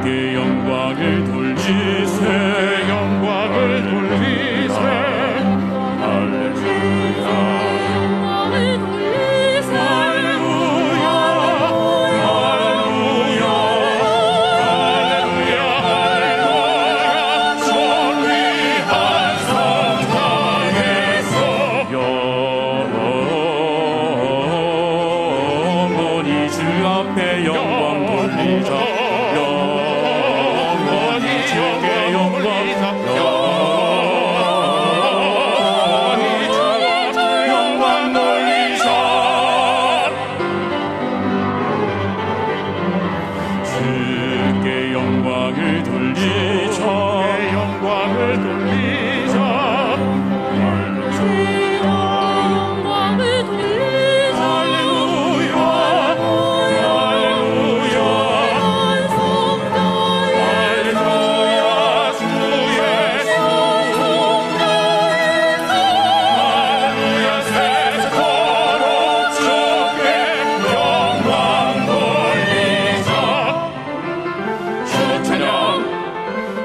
주께 영광을 돌리세 영광을 돌리세 할렐루야 영광을 돌리세 할렐루야 할렐루야 할렐루야 할렐루야 존귀한 성당에서 영원히 주 앞에 영광 돌리자 영원히 주께 영광 영광 돌리자 주께 영광을 돌리자 영광을 돌리자 영광을 돌리자 할렐루야 할렐루야 할렐루야 주의 할렐루야 세세토록 주께 영광 돌리자 주 찬양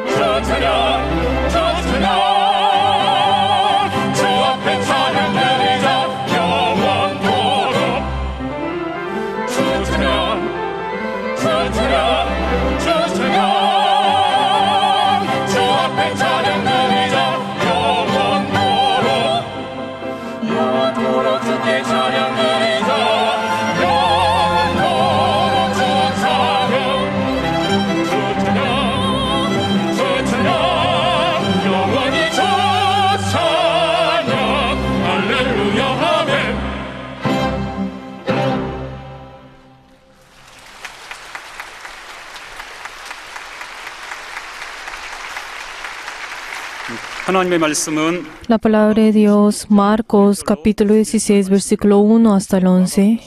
주 찬양 주 찬양 주 앞에 찬양 드리자 영원토록 주 찬양 주 찬양 주 찬양 주 앞에 찬양 드리자 영원토록 영원토록 주께 찬양 드리자 영원토록 주 찬양 주 찬양 주 찬양 영원히 주 찬양 할렐루야 아멘 하나님의 말씀은 La palabra de Dios, Marcos capítulo 16, versículo 1 hasta el 11.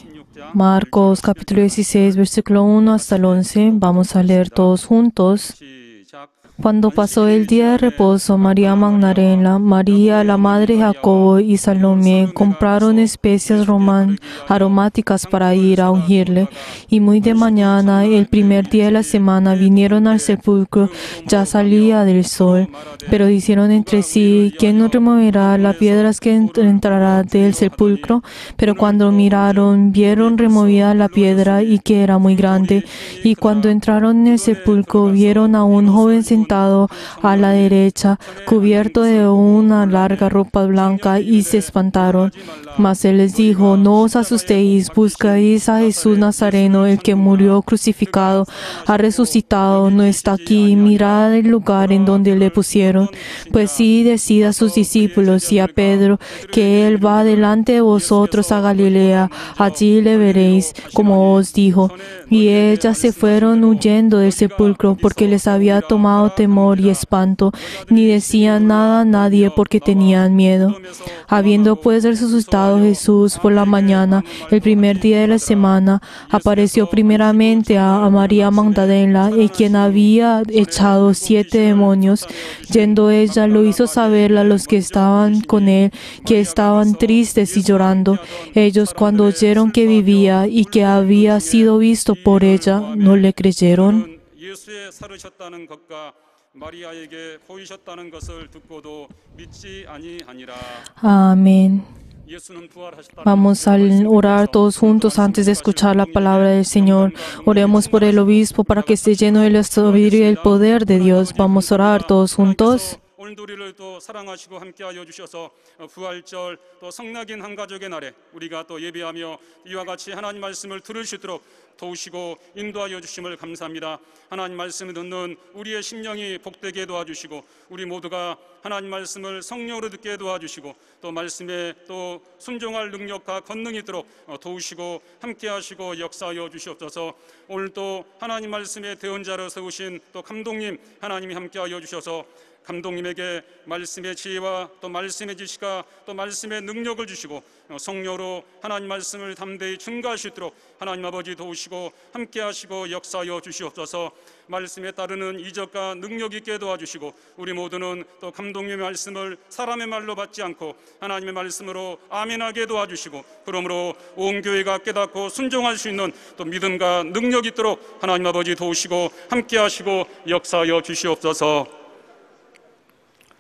Marcos capítulo 16, versículo 1 hasta el 11. Vamos a leer todos juntos. 시작. Cuando pasó el día de reposo, María Magdalena, María, la madre de Jacobo y Salomé compraron especias aromáticas para ir a ungirle. Y muy de mañana, el primer día de la semana, vinieron al sepulcro. Ya salía del sol. Pero dijeron entre sí, ¿quién nos removerá las piedras que entrará del sepulcro? Pero cuando miraron, vieron removida la piedra y que era muy grande. Y cuando entraron en el sepulcro, vieron a un joven sentado a la derecha, cubierto de una larga ropa blanca, y se espantaron. Mas él les dijo, no os asustéis, buscáis a Jesús Nazareno, el que murió crucificado, ha resucitado, no está aquí, mirad el lugar en donde le pusieron. Pues sí, decid a sus discípulos y a Pedro, que él va delante de vosotros a Galilea, allí le veréis, como os dijo. Y ellas se fueron huyendo del sepulcro, porque les había tomado temor y espanto, ni decían nada a nadie porque tenían miedo. Habiendo pues resucitado Jesús por la mañana, el primer día de la semana, apareció primeramente a María Magdalena, quien había echado 7 demonios. Yendo ella, lo hizo saber a los que estaban con él, que estaban tristes y llorando. Ellos, cuando oyeron que vivía y que había sido visto por ella, no le creyeron. 예수의 살으셨다는 것과 마리아에게 보이셨다는 것을 듣고도 믿지 아니하니라. Amén. 예수는 부활하셨다는 Vamos a orar todos juntos antes de escuchar la palabra del Señor. Oremos por el obispo para que esté lleno de la sabiduría y el poder de Dios. Vamos a orar todos juntos. 오늘도 우리를 또 사랑하시고 함께하여 주셔서 부활절 또 성낙인 한 가족의 날에 우리가 또 예배하며 이와 같이 하나님 말씀을 들을 수 있도록 도우시고 인도하여 주심을 감사합니다. 하나님 말씀을 듣는 우리의 심령이 복되게 도와주시고 우리 모두가 하나님 말씀을 성령으로 듣게 도와주시고 또 말씀에 또 순종할 능력과 권능이 있도록 도우시고 함께하시고 역사하여 주시옵소서. 오늘 또 하나님 말씀의 대언자로 세우신 또 감독님 하나님이 함께하여 주셔서 감독님에게 말씀의 지혜와 또 말씀의 지식과 또 말씀의 능력을 주시고 성령으로 하나님 말씀을 담대히 증거할 수 있도록 하나님 아버지 도우시고 함께 하시고 역사하여 주시옵소서. 말씀에 따르는 이적과 능력 있게 도와주시고 우리 모두는 또 감독님의 말씀을 사람의 말로 받지 않고 하나님의 말씀으로 아멘하게 도와주시고 그러므로 온 교회가 깨닫고 순종할 수 있는 또 믿음과 능력이 있도록 하나님 아버지 도우시고 함께 하시고 역사하여 주시옵소서.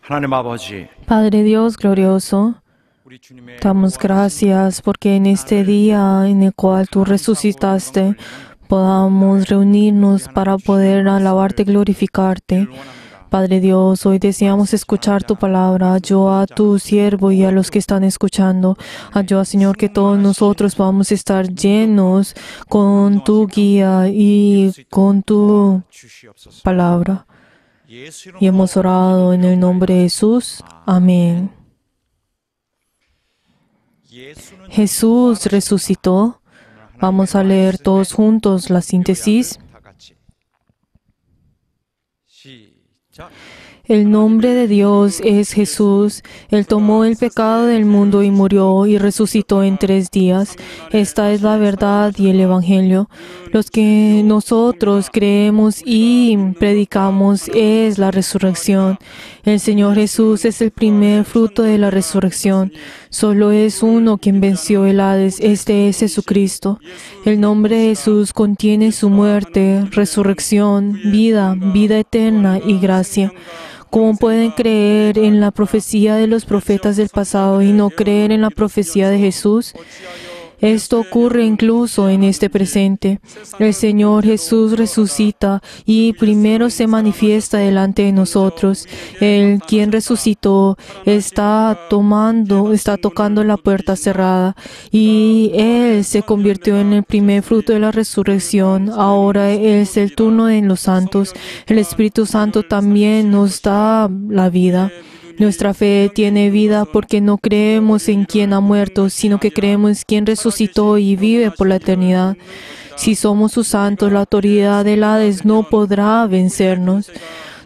하나님 아버지, Padre Dios glorioso, 우리 주님의 damos gracias porque en este día en el cual tú resucitaste, podamos reunirnos para poder alabarte y glorificarte. Padre Dios, hoy deseamos escuchar tu palabra. Ayuda a tu siervo y a los que están escuchando. Ayuda, Señor, que todos nosotros podamos estar llenos con tu guía y con tu palabra. Y hemos orado en el nombre de Jesús. Amén. Jesús resucitó. Vamos a leer todos juntos la síntesis. El nombre de Dios es Jesús. Él tomó el pecado del mundo y murió y resucitó en 3 días. Esta es la verdad y el Evangelio. Los que nosotros creemos y predicamos es la resurrección. El Señor Jesús es el primer fruto de la resurrección. Solo es uno quien venció el Hades. Este es Jesucristo. El nombre de Jesús contiene su muerte, resurrección, vida, vida eterna y gracia. ¿Cómo pueden creer en la profecía de los profetas del pasado y no creer en la profecía de Jesús? Esto ocurre incluso en este presente. El Señor Jesús resucita y primero se manifiesta delante de nosotros. Él, quien resucitó, está tocando la puerta cerrada y Él se convirtió en el primer fruto de la resurrección. Ahora es el turno de los santos. El Espíritu Santo también nos da la vida. Nuestra fe tiene vida porque no creemos en quien ha muerto, sino que creemos en quien resucitó y vive por la eternidad. Si somos sus santos, la autoridad del Hades no podrá vencernos.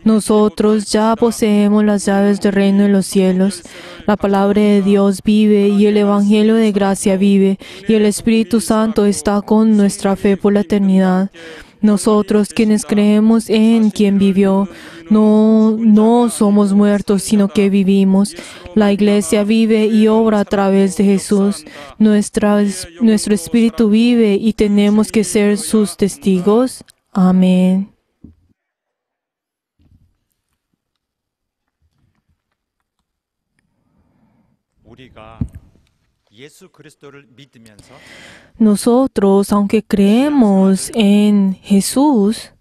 Nosotros ya poseemos las llaves del reino de los cielos. La palabra de Dios vive y el Evangelio de gracia vive y el Espíritu Santo está con nuestra fe por la eternidad. Nosotros quienes creemos en quien vivió, no somos muertos, sino que vivimos. La Iglesia vive y obra a través de Jesús. Nuestro espíritu vive y tenemos que ser sus testigos. Amén. Nosotros, aunque creemos en Jesús,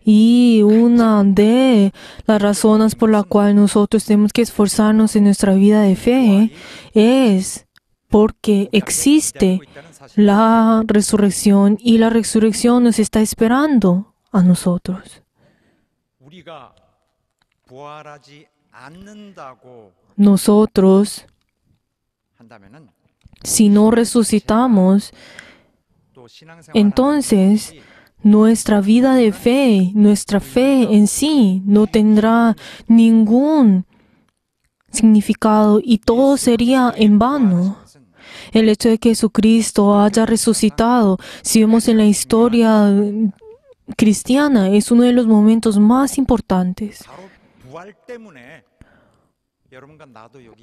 y una de las razones por la cual nosotros tenemos que esforzarnos en nuestra vida de fe es porque existe la resurrección y la resurrección nos está esperando a nosotros. Nosotros, si no resucitamos, entonces nuestra vida de fe, nuestra fe en sí, no tendrá ningún significado y todo sería en vano. El hecho de que Jesucristo haya resucitado, si vemos en la historia cristiana, es uno de los momentos más importantes.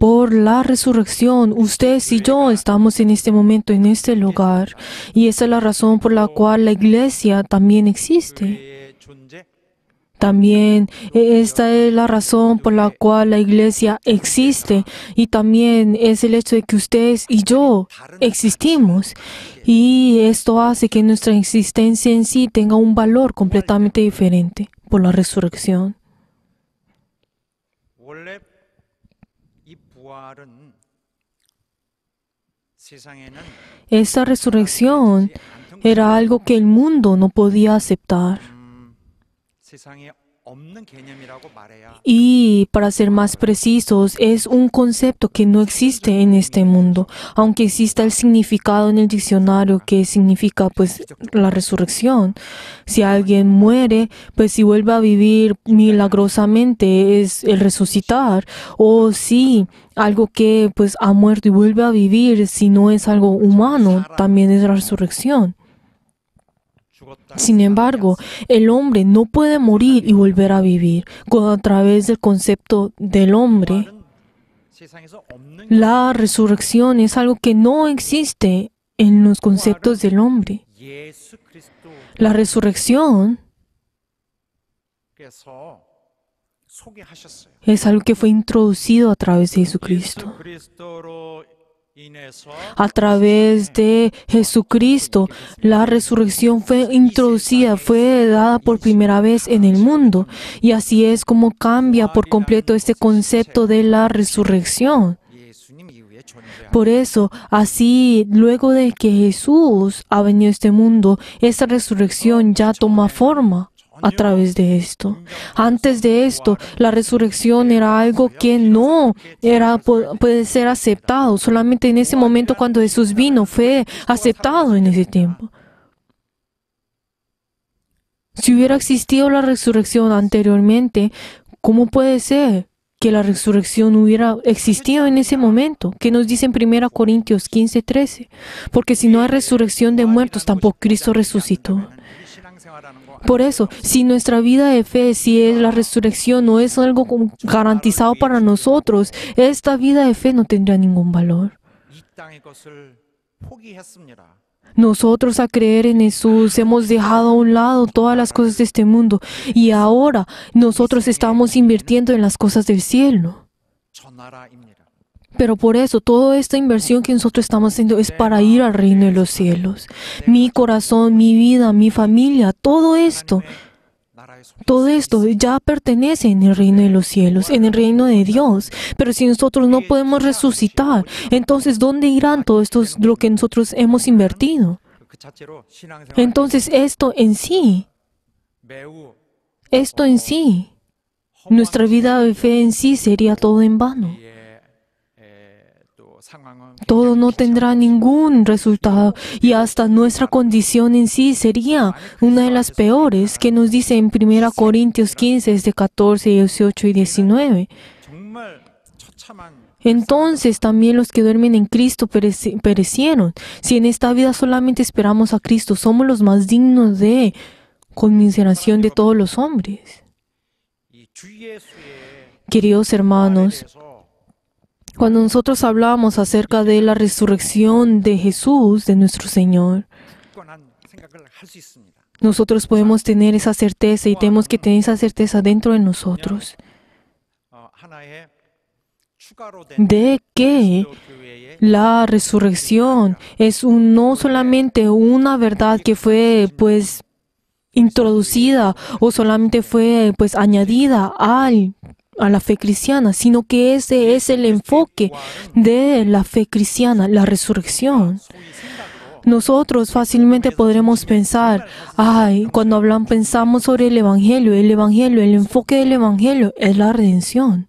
Por la resurrección, ustedes y yo estamos en este momento, en este lugar. Y esa es la razón por la cual la Iglesia también existe. También esta es la razón por la cual la Iglesia existe. Y también es el hecho de que ustedes y yo existimos. Y esto hace que nuestra existencia en sí tenga un valor completamente diferente por la resurrección. Esta resurrección era algo que el mundo no podía aceptar. Y para ser más precisos, es un concepto que no existe en este mundo, aunque exista el significado en el diccionario que significa pues la resurrección. Si alguien muere, pues si vuelve a vivir milagrosamente es el resucitar, o si algo que pues ha muerto y vuelve a vivir, si no es algo humano, también es la resurrección. Sin embargo, el hombre no puede morir y volver a vivir. A través del concepto del hombre, la resurrección es algo que no existe en los conceptos del hombre. La resurrección es algo que fue introducido a través de Jesucristo. A través de Jesucristo, la resurrección fue introducida, fue dada por primera vez en el mundo. Y así es como cambia por completo este concepto de la resurrección. Por eso, así, luego de que Jesús ha venido a este mundo, esta resurrección ya toma forma a través de esto. Antes de esto, la resurrección era algo que no puede ser aceptado. Solamente en ese momento cuando Jesús vino fue aceptado en ese tiempo. Si hubiera existido la resurrección anteriormente, ¿cómo puede ser que la resurrección hubiera existido en ese momento? ¿Qué nos dice en 1 Corintios 15:13? Porque si no hay resurrección de muertos, tampoco Cristo resucitó. Por eso, si nuestra vida de fe, si es la resurrección, no es algo garantizado para nosotros, esta vida de fe no tendría ningún valor. Nosotros a creer en Jesús hemos dejado a un lado todas las cosas de este mundo y ahora nosotros estamos invirtiendo en las cosas del cielo. Pero por eso, toda esta inversión que nosotros estamos haciendo es para ir al reino de los cielos. Mi corazón, mi vida, mi familia, todo esto ya pertenece en el reino de los cielos, en el reino de Dios. Pero si nosotros no podemos resucitar, entonces ¿dónde irán todo esto lo que nosotros hemos invertido? Entonces esto en sí, nuestra vida de fe en sí sería todo en vano. Todo no tendrá ningún resultado y hasta nuestra condición en sí sería una de las peores que nos dice en 1 Corintios 15, desde 14, 18 y 19. Entonces también los que duermen en Cristo perecieron. Si en esta vida solamente esperamos a Cristo, somos los más dignos de conmiseración de todos los hombres. Queridos hermanos, cuando nosotros hablamos acerca de la resurrección de Jesús, de nuestro Señor, nosotros podemos tener esa certeza y tenemos que tener esa certeza dentro de nosotros de que la resurrección es no solamente una verdad que fue introducida o solamente fue añadida a la fe cristiana, sino que ese es el enfoque de la fe cristiana, la resurrección. Nosotros fácilmente podremos pensar, cuando pensamos sobre el Evangelio, el enfoque del Evangelio es la redención.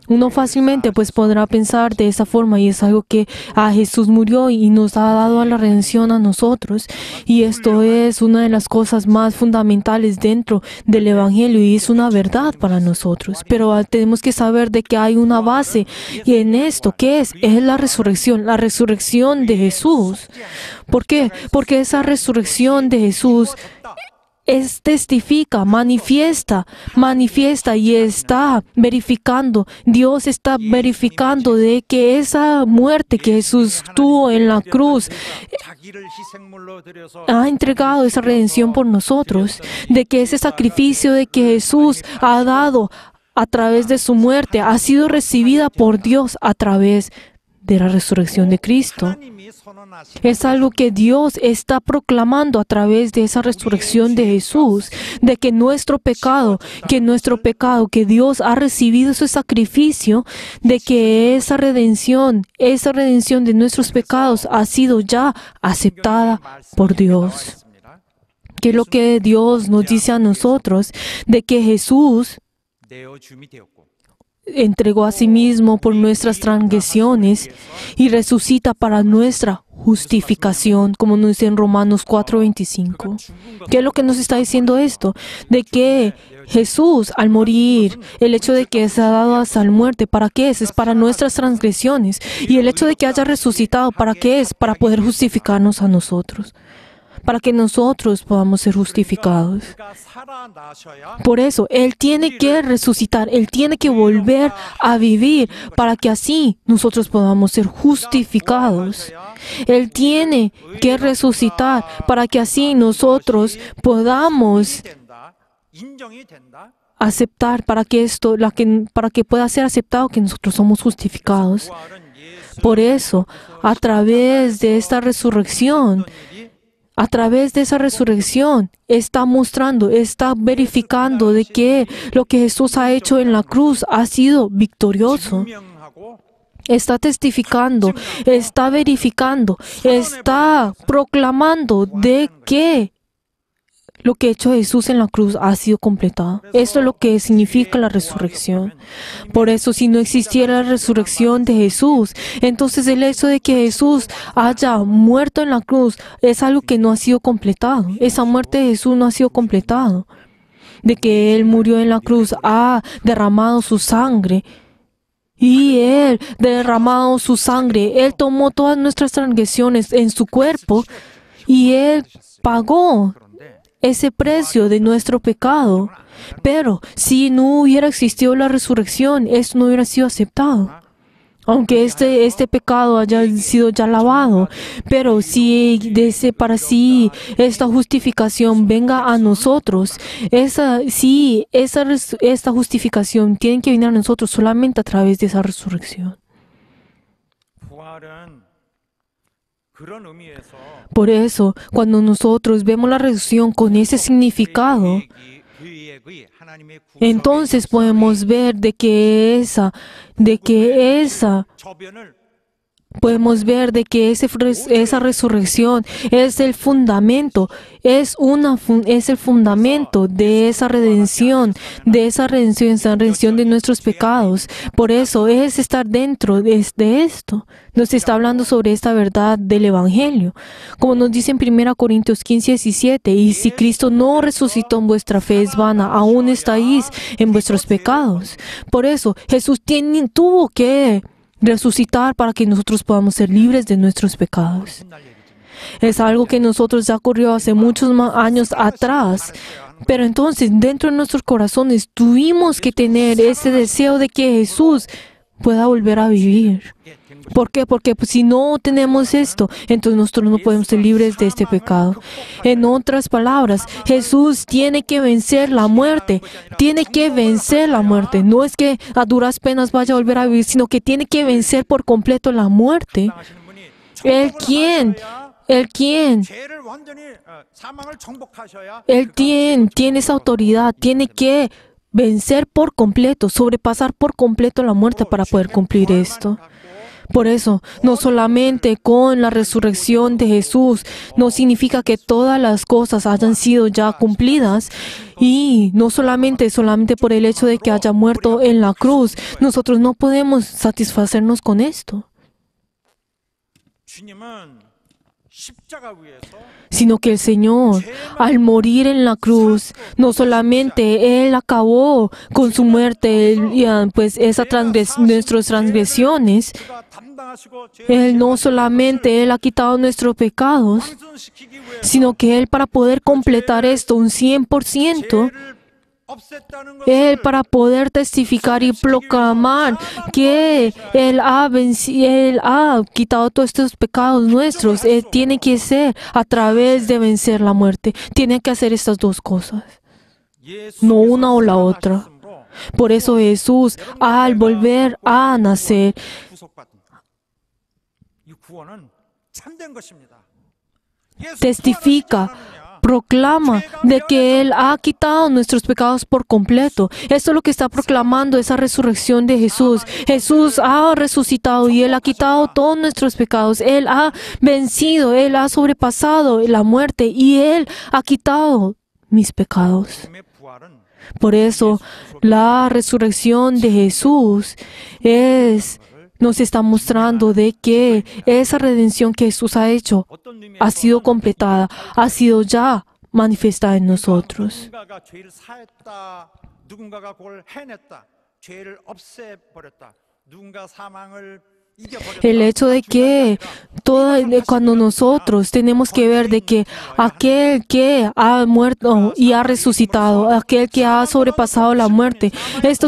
Uno fácilmente podrá pensar de esa forma y es algo que Jesús murió y nos ha dado a la redención a nosotros y esto es una de las cosas más fundamentales dentro del Evangelio y es una verdad para nosotros, pero tenemos que saber de que hay una base y en esto, ¿qué es? Es la resurrección de Jesús. ¿Por qué? Porque esa resurrección de Jesús testifica, manifiesta y está verificando. Dios está verificando de que esa muerte que Jesús tuvo en la cruz ha entregado esa redención por nosotros, de que ese sacrificio de que Jesús ha dado a través de su muerte ha sido recibida por Dios a través de la resurrección de Cristo. Es algo que Dios está proclamando a través de esa resurrección de Jesús, de que nuestro pecado, que Dios ha recibido ese sacrificio, de que esa redención de nuestros pecados ha sido ya aceptada por Dios. que es lo que Dios nos dice a nosotros, de que Jesús entregó a sí mismo por nuestras transgresiones y resucita para nuestra justificación, como nos dice en Romanos 4:25. ¿Qué es lo que nos está diciendo esto? De que Jesús, al morir, el hecho de que se ha dado hasta la muerte, ¿para qué es? Es para nuestras transgresiones. Y el hecho de que haya resucitado, ¿para qué es? Para poder justificarnos a nosotros, para que nosotros podamos ser justificados. Por eso, Él tiene que resucitar, Él tiene que volver a vivir para que así nosotros podamos ser justificados. Él tiene que resucitar para que así nosotros podamos aceptar, para que pueda ser aceptado que nosotros somos justificados. Por eso, a través de esa resurrección, está mostrando, está verificando de que lo que Jesús ha hecho en la cruz ha sido victorioso. Está testificando, está verificando, está proclamando de que lo que ha hecho Jesús en la cruz ha sido completado. Esto es lo que significa la resurrección. Por eso, si no existiera la resurrección de Jesús, entonces el hecho de que Jesús haya muerto en la cruz es algo que no ha sido completado. Esa muerte de Jesús no ha sido completado. De que Él murió en la cruz, ha derramado su sangre. Y Él, derramado su sangre, Él tomó todas nuestras transgresiones en su cuerpo y Él pagó ese precio de nuestro pecado. Pero si no hubiera existido la resurrección, esto no hubiera sido aceptado. Aunque este pecado haya sido ya lavado, pero si esta justificación venga a nosotros, esta justificación tiene que venir a nosotros solamente a través de esa resurrección. Por eso, cuando nosotros vemos la resurrección con ese significado, entonces podemos ver esa resurrección es el fundamento, es el fundamento de esa redención de nuestros pecados. Por eso es estar dentro de esto. Nos está hablando sobre esta verdad del Evangelio. Como nos dice en 1 Corintios 15:17, y si Cristo no resucitó, en vuestra fe es vana, aún estáis en vuestros pecados. Por eso Jesús tuvo que resucitar para que nosotros podamos ser libres de nuestros pecados. Es algo que nosotros ya ocurrió hace muchos años atrás. Pero entonces, dentro de nuestros corazones, tuvimos que tener ese deseo de que Jesús pueda volver a vivir. ¿Por qué? Porque si no tenemos esto, entonces nosotros no podemos ser libres de este pecado. En otras palabras, Jesús tiene que vencer la muerte. Tiene que vencer la muerte. No es que a duras penas vaya a volver a vivir, sino que tiene que vencer por completo la muerte. Él tiene esa autoridad, tiene que vencer por completo, sobrepasar por completo la muerte para poder cumplir esto. Por eso, no solamente con la resurrección de Jesús, no significa que todas las cosas hayan sido ya cumplidas, y no solamente por el hecho de que haya muerto en la cruz, nosotros no podemos satisfacernos con esto, sino que el Señor, al morir en la cruz, no solamente Él acabó con su muerte, nuestras transgresiones, Él ha quitado nuestros pecados, sino que Él, para poder completar esto, un 100%, Él, para poder testificar y proclamar que Él ha quitado todos estos pecados nuestros, Él tiene que ser a través de vencer la muerte. Tiene que hacer estas dos cosas, no una o la otra. Por eso Jesús, al volver a nacer, testifica, proclama de que Él ha quitado nuestros pecados por completo. Esto es lo que está proclamando esa resurrección de Jesús. Jesús ha resucitado y Él ha quitado todos nuestros pecados. Él ha vencido, Él ha sobrepasado la muerte y Él ha quitado mis pecados. Por eso, la resurrección de Jesús nos está mostrando de que esa redención que Jesús ha hecho ha sido completada, ha sido ya manifestada en nosotros. 누군가가 죄를 사했다, 누군가가 그걸 해냈다, 죄를 없애버렸다, 누군가 사망을 El hecho de que cuando nosotros tenemos que ver de que aquel que ha muerto y ha resucitado, aquel que ha sobrepasado la muerte,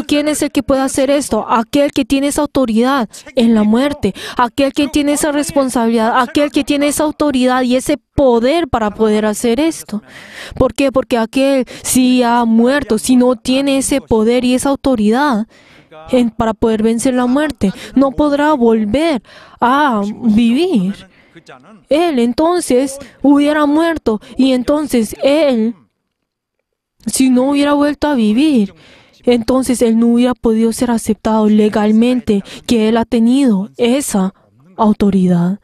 ¿quién es el que puede hacer esto? Aquel que tiene esa autoridad en la muerte, aquel que tiene esa responsabilidad, aquel que tiene esa autoridad y ese poder para poder hacer esto. ¿Por qué? Porque aquel si ha muerto, si no tiene ese poder y esa autoridad para poder vencer la muerte, no podrá volver a vivir. Él entonces hubiera muerto y entonces él, si no hubiera vuelto a vivir, entonces él no hubiera podido ser aceptado legalmente, que él ha tenido esa autoridad,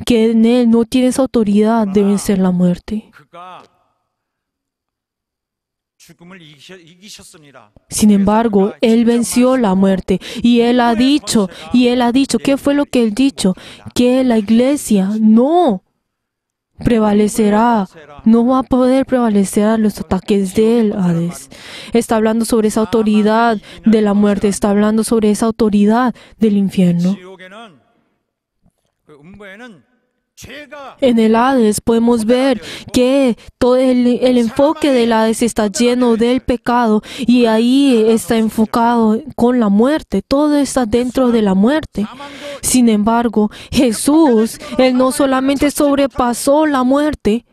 que en él no tiene esa autoridad de vencer la muerte. Sin embargo, Él venció la muerte y Él ha dicho, ¿qué fue lo que Él dicho? Que la iglesia no prevalecerá, no va a poder prevalecer a los ataques del Hades. Está hablando sobre esa autoridad de la muerte, está hablando sobre esa autoridad del infierno. En el Hades podemos ver que todo el enfoque del Hades está lleno del pecado y ahí está enfocado con la muerte. Todo está dentro de la muerte. Sin embargo, Jesús, Él no solamente sobrepasó la muerte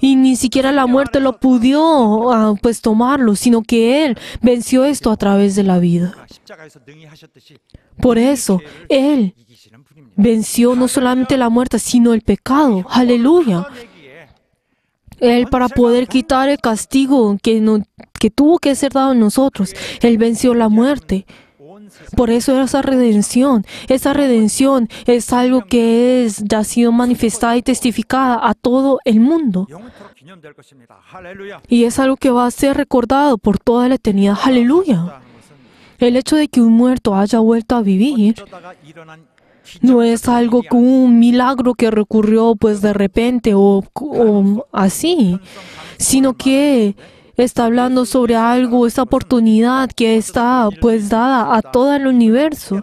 y ni siquiera la muerte lo pudo tomarlo, sino que Él venció esto a través de la vida. Por eso, Él venció no solamente la muerte, sino el pecado. ¡Aleluya! Él, para poder quitar el castigo que tuvo que ser dado a nosotros, Él venció la muerte. Por eso esa redención es algo que ya ha sido manifestada y testificada a todo el mundo. Y es algo que va a ser recordado por toda la eternidad. ¡Aleluya! El hecho de que un muerto haya vuelto a vivir no es algo como un milagro que recurrió de repente o así, sino que está hablando sobre algo, esa oportunidad que está dada a todo el universo.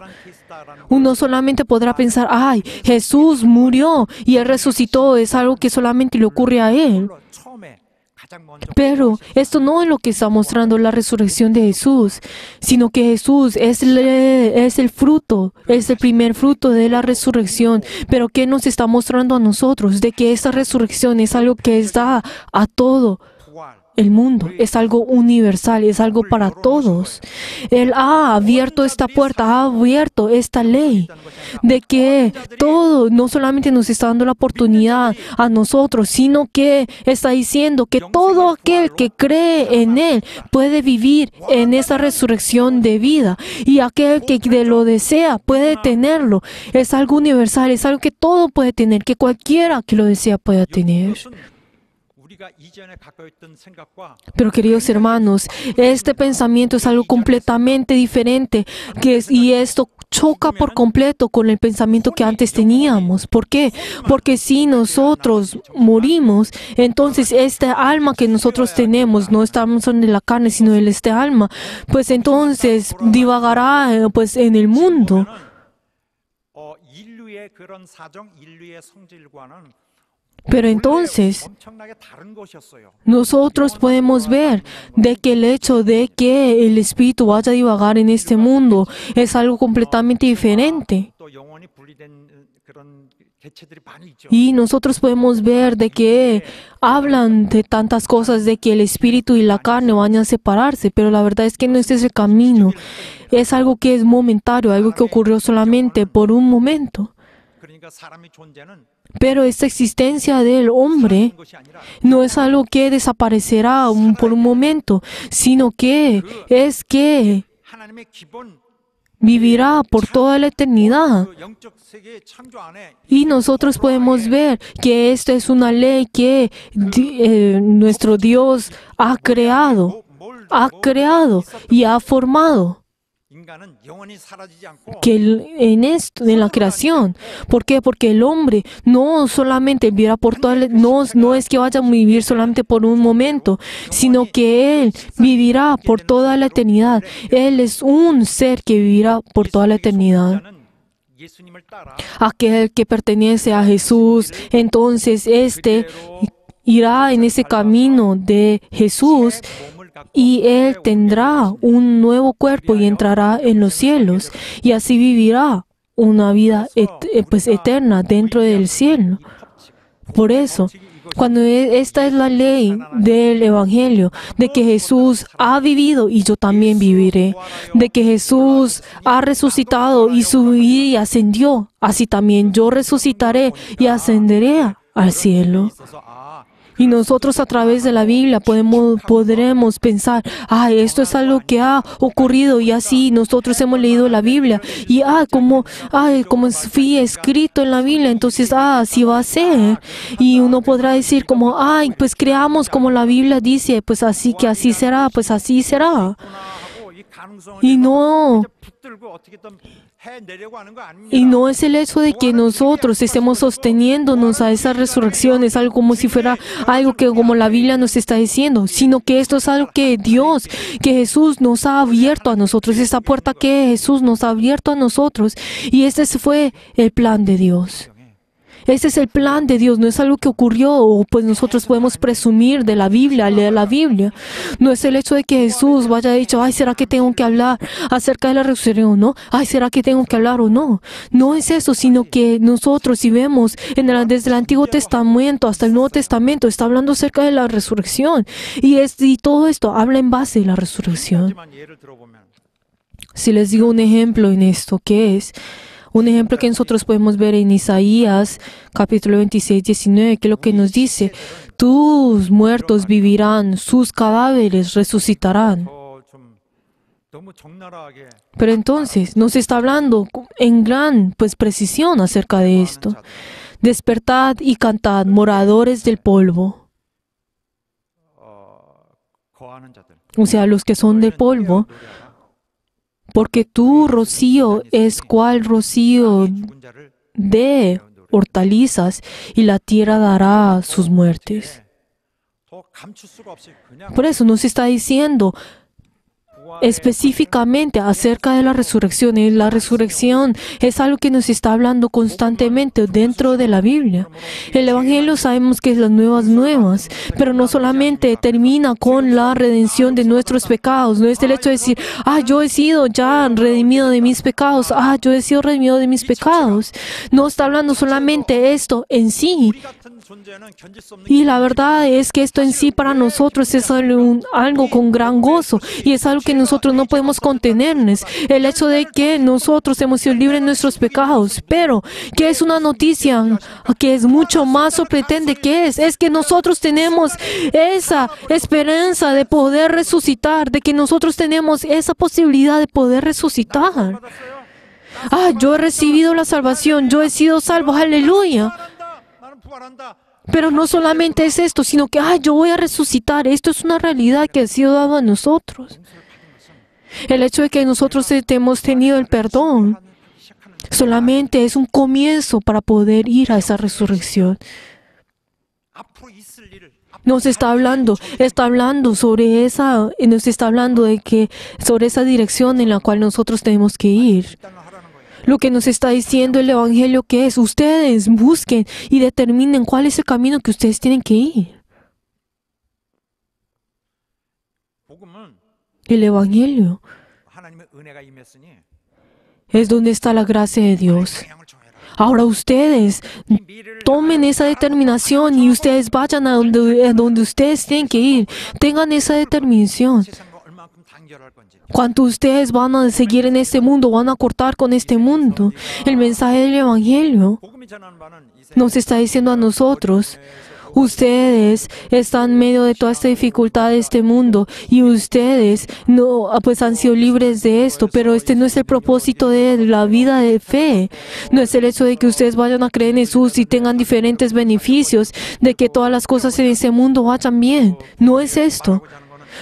Uno solamente podrá pensar, ¡ay, Jesús murió y Él resucitó! Es algo que solamente le ocurre a Él. Pero esto no es lo que está mostrando la resurrección de Jesús, sino que Jesús es el fruto, es el primer fruto de la resurrección. Pero ¿qué nos está mostrando a nosotros? De que esa resurrección es algo que es dada a todo el mundo, es algo universal, es algo para todos. Él ha abierto esta puerta, ha abierto esta ley de que todo, no solamente nos está dando la oportunidad a nosotros, sino que está diciendo que todo aquel que cree en Él puede vivir en esa resurrección de vida y aquel que lo desea puede tenerlo. Es algo universal, es algo que todo puede tener, que cualquiera que lo desea pueda tener. Pero queridos hermanos, este pensamiento es algo completamente diferente y esto choca por completo con el pensamiento que antes teníamos. ¿Por qué? Porque si nosotros morimos, entonces este alma que nosotros tenemos, no estamos en la carne, sino en este alma, pues entonces divagará en el mundo. Pero entonces, nosotros podemos ver de que el hecho de que el espíritu vaya a divagar en este mundo es algo completamente diferente. Y nosotros podemos ver de que hablan de tantas cosas, de que el espíritu y la carne van a separarse, pero la verdad es que no este es el camino. Es algo que es momentario, algo que ocurrió solamente por un momento. Pero esta existencia del hombre 것이 아니라 no es algo que desaparecerá por un momento, sino que es que 하나님의 기본 vivirá por toda la eternidad. 그 영적 세계의 창조 안에 Y nosotros podemos ver que esta es una ley que nuestro Dios ha creado y ha formado. 인간은 영원히 사라지지 않고 Que en esto, en la creación. ¿Por qué? Porque el hombre no solamente vivirá por toda no es que vaya a vivir solamente por un momento, sino que él vivirá por toda la eternidad. Él es un ser que vivirá por toda la eternidad. 자는 예수님을 따라 Aquel que pertenece a Jesús, entonces este irá en ese camino de Jesús 몸을 갖고 y él tendrá un nuevo cuerpo y entrará en los cielos y así vivirá una vida eterna dentro del cielo. Por eso, cuando esta es la ley del Evangelio, de que Jesús ha vivido y yo también viviré, de que Jesús ha resucitado y subió y ascendió, así también yo resucitaré y ascenderé al cielo. 있어서 Y nosotros a través de la Biblia podremos pensar, esto es algo que ha ocurrido y así nosotros hemos leído la Biblia y como fue escrito en la Biblia, entonces así va a ser. Y uno podrá decir como, pues creamos como la Biblia dice, pues así que así será, pues así será. 하고 이 가능성을 Y no. 붙들고 어떻게든 해내려고 하는 거 아닙니다. Y no es el hecho de que nosotros estemos sosteniéndonos a esa resurrección, es algo como si fuera algo que como la Biblia nos está diciendo, sino que esto es algo que Dios, que Jesús nos ha abierto a nosotros, esa puerta que Jesús nos ha abierto a nosotros. Y este fue el plan de Dios. Este es el plan de Dios, no es algo que ocurrió o pues nosotros podemos presumir de la Biblia, leer la Biblia. No es el hecho de que Jesús vaya dicho, ¿será que tengo que hablar acerca de la resurrección o no? ¿Será que tengo que hablar o no? No es eso, sino que nosotros si vemos desde el Antiguo Testamento hasta el Nuevo Testamento, está hablando acerca de la resurrección. Y todo esto habla en base de la resurrección. 하지만 예를 들어보면 Si les digo un ejemplo en esto, ¿qué es? Un ejemplo que nosotros podemos ver en Isaías, capítulo 26, 19, que es lo que nos dice, tus muertos vivirán, sus cadáveres resucitarán. 좀 너무 적나라하게 Pero entonces nos está hablando en gran precisión acerca de esto. Despertad y cantad, moradores del polvo. 거하는 자들. O sea, los que son del polvo. Porque tu rocío es cual rocío 죽은 자를 de hortalizas y la tierra dará sus muertes. 더 감출 수가 없이 그냥 Por eso nos está diciendo específicamente acerca de la resurrección. Y la resurrección es algo que nos está hablando constantemente dentro de la Biblia. El Evangelio sabemos que es las nuevas, pero no solamente termina con la redención de nuestros pecados. No es el hecho de decir, yo he sido ya redimido de mis pecados, yo he sido redimido de mis pecados. No está hablando solamente esto en sí. 우리 같은 존재는 견딜 수 없는 Y la verdad es que esto en sí para nosotros es algo con gran gozo y es algo que nosotros no podemos contenernos. El hecho de que nosotros hemos sido libres de nuestros pecados, pero que es una noticia que es mucho más sorprendente que es que nosotros tenemos esa esperanza de poder resucitar, de que nosotros tenemos esa posibilidad de poder resucitar. Yo he recibido la salvación, yo he sido salvo, aleluya. 나는 부활한다. Pero no solamente es esto, sino que yo voy a resucitar. Esto es una realidad que ha sido dada a nosotros. El hecho de que nosotros hemos tenido el perdón solamente es un comienzo para poder ir a esa resurrección. 앞으로 있을 일을 Nos está hablando sobre esa, nos está hablando sobre esa dirección en la cual nosotros tenemos que ir. 결단을 하라는 거예요. Lo que nos está diciendo el Evangelio que es, ustedes busquen y determinen cuál es el camino que ustedes tienen que ir. 복음은 El Evangelio 하나님의 은혜가 임했으니 es donde está la gracia de Dios. 방향을 정해라. Ahora ustedes 이 미래를 tomen esa determinación y ustedes vayan a donde ustedes tienen que ir. Tengan esa determinación. 세상과 얼마큼 단결할 건지. ¿Cuánto ustedes van a seguir en este mundo? ¿Van a cortar con este mundo? El mensaje del Evangelio 복음이 전하는 바는 이 nos está diciendo a nosotros: ustedes están en medio de toda esta dificultad de este mundo y ustedes no, pues han sido libres de esto, pero este no es el propósito de la vida de fe. No es el hecho de que ustedes vayan a creer en Jesús y tengan diferentes beneficios, de que todas las cosas en ese mundo vayan bien. No es esto.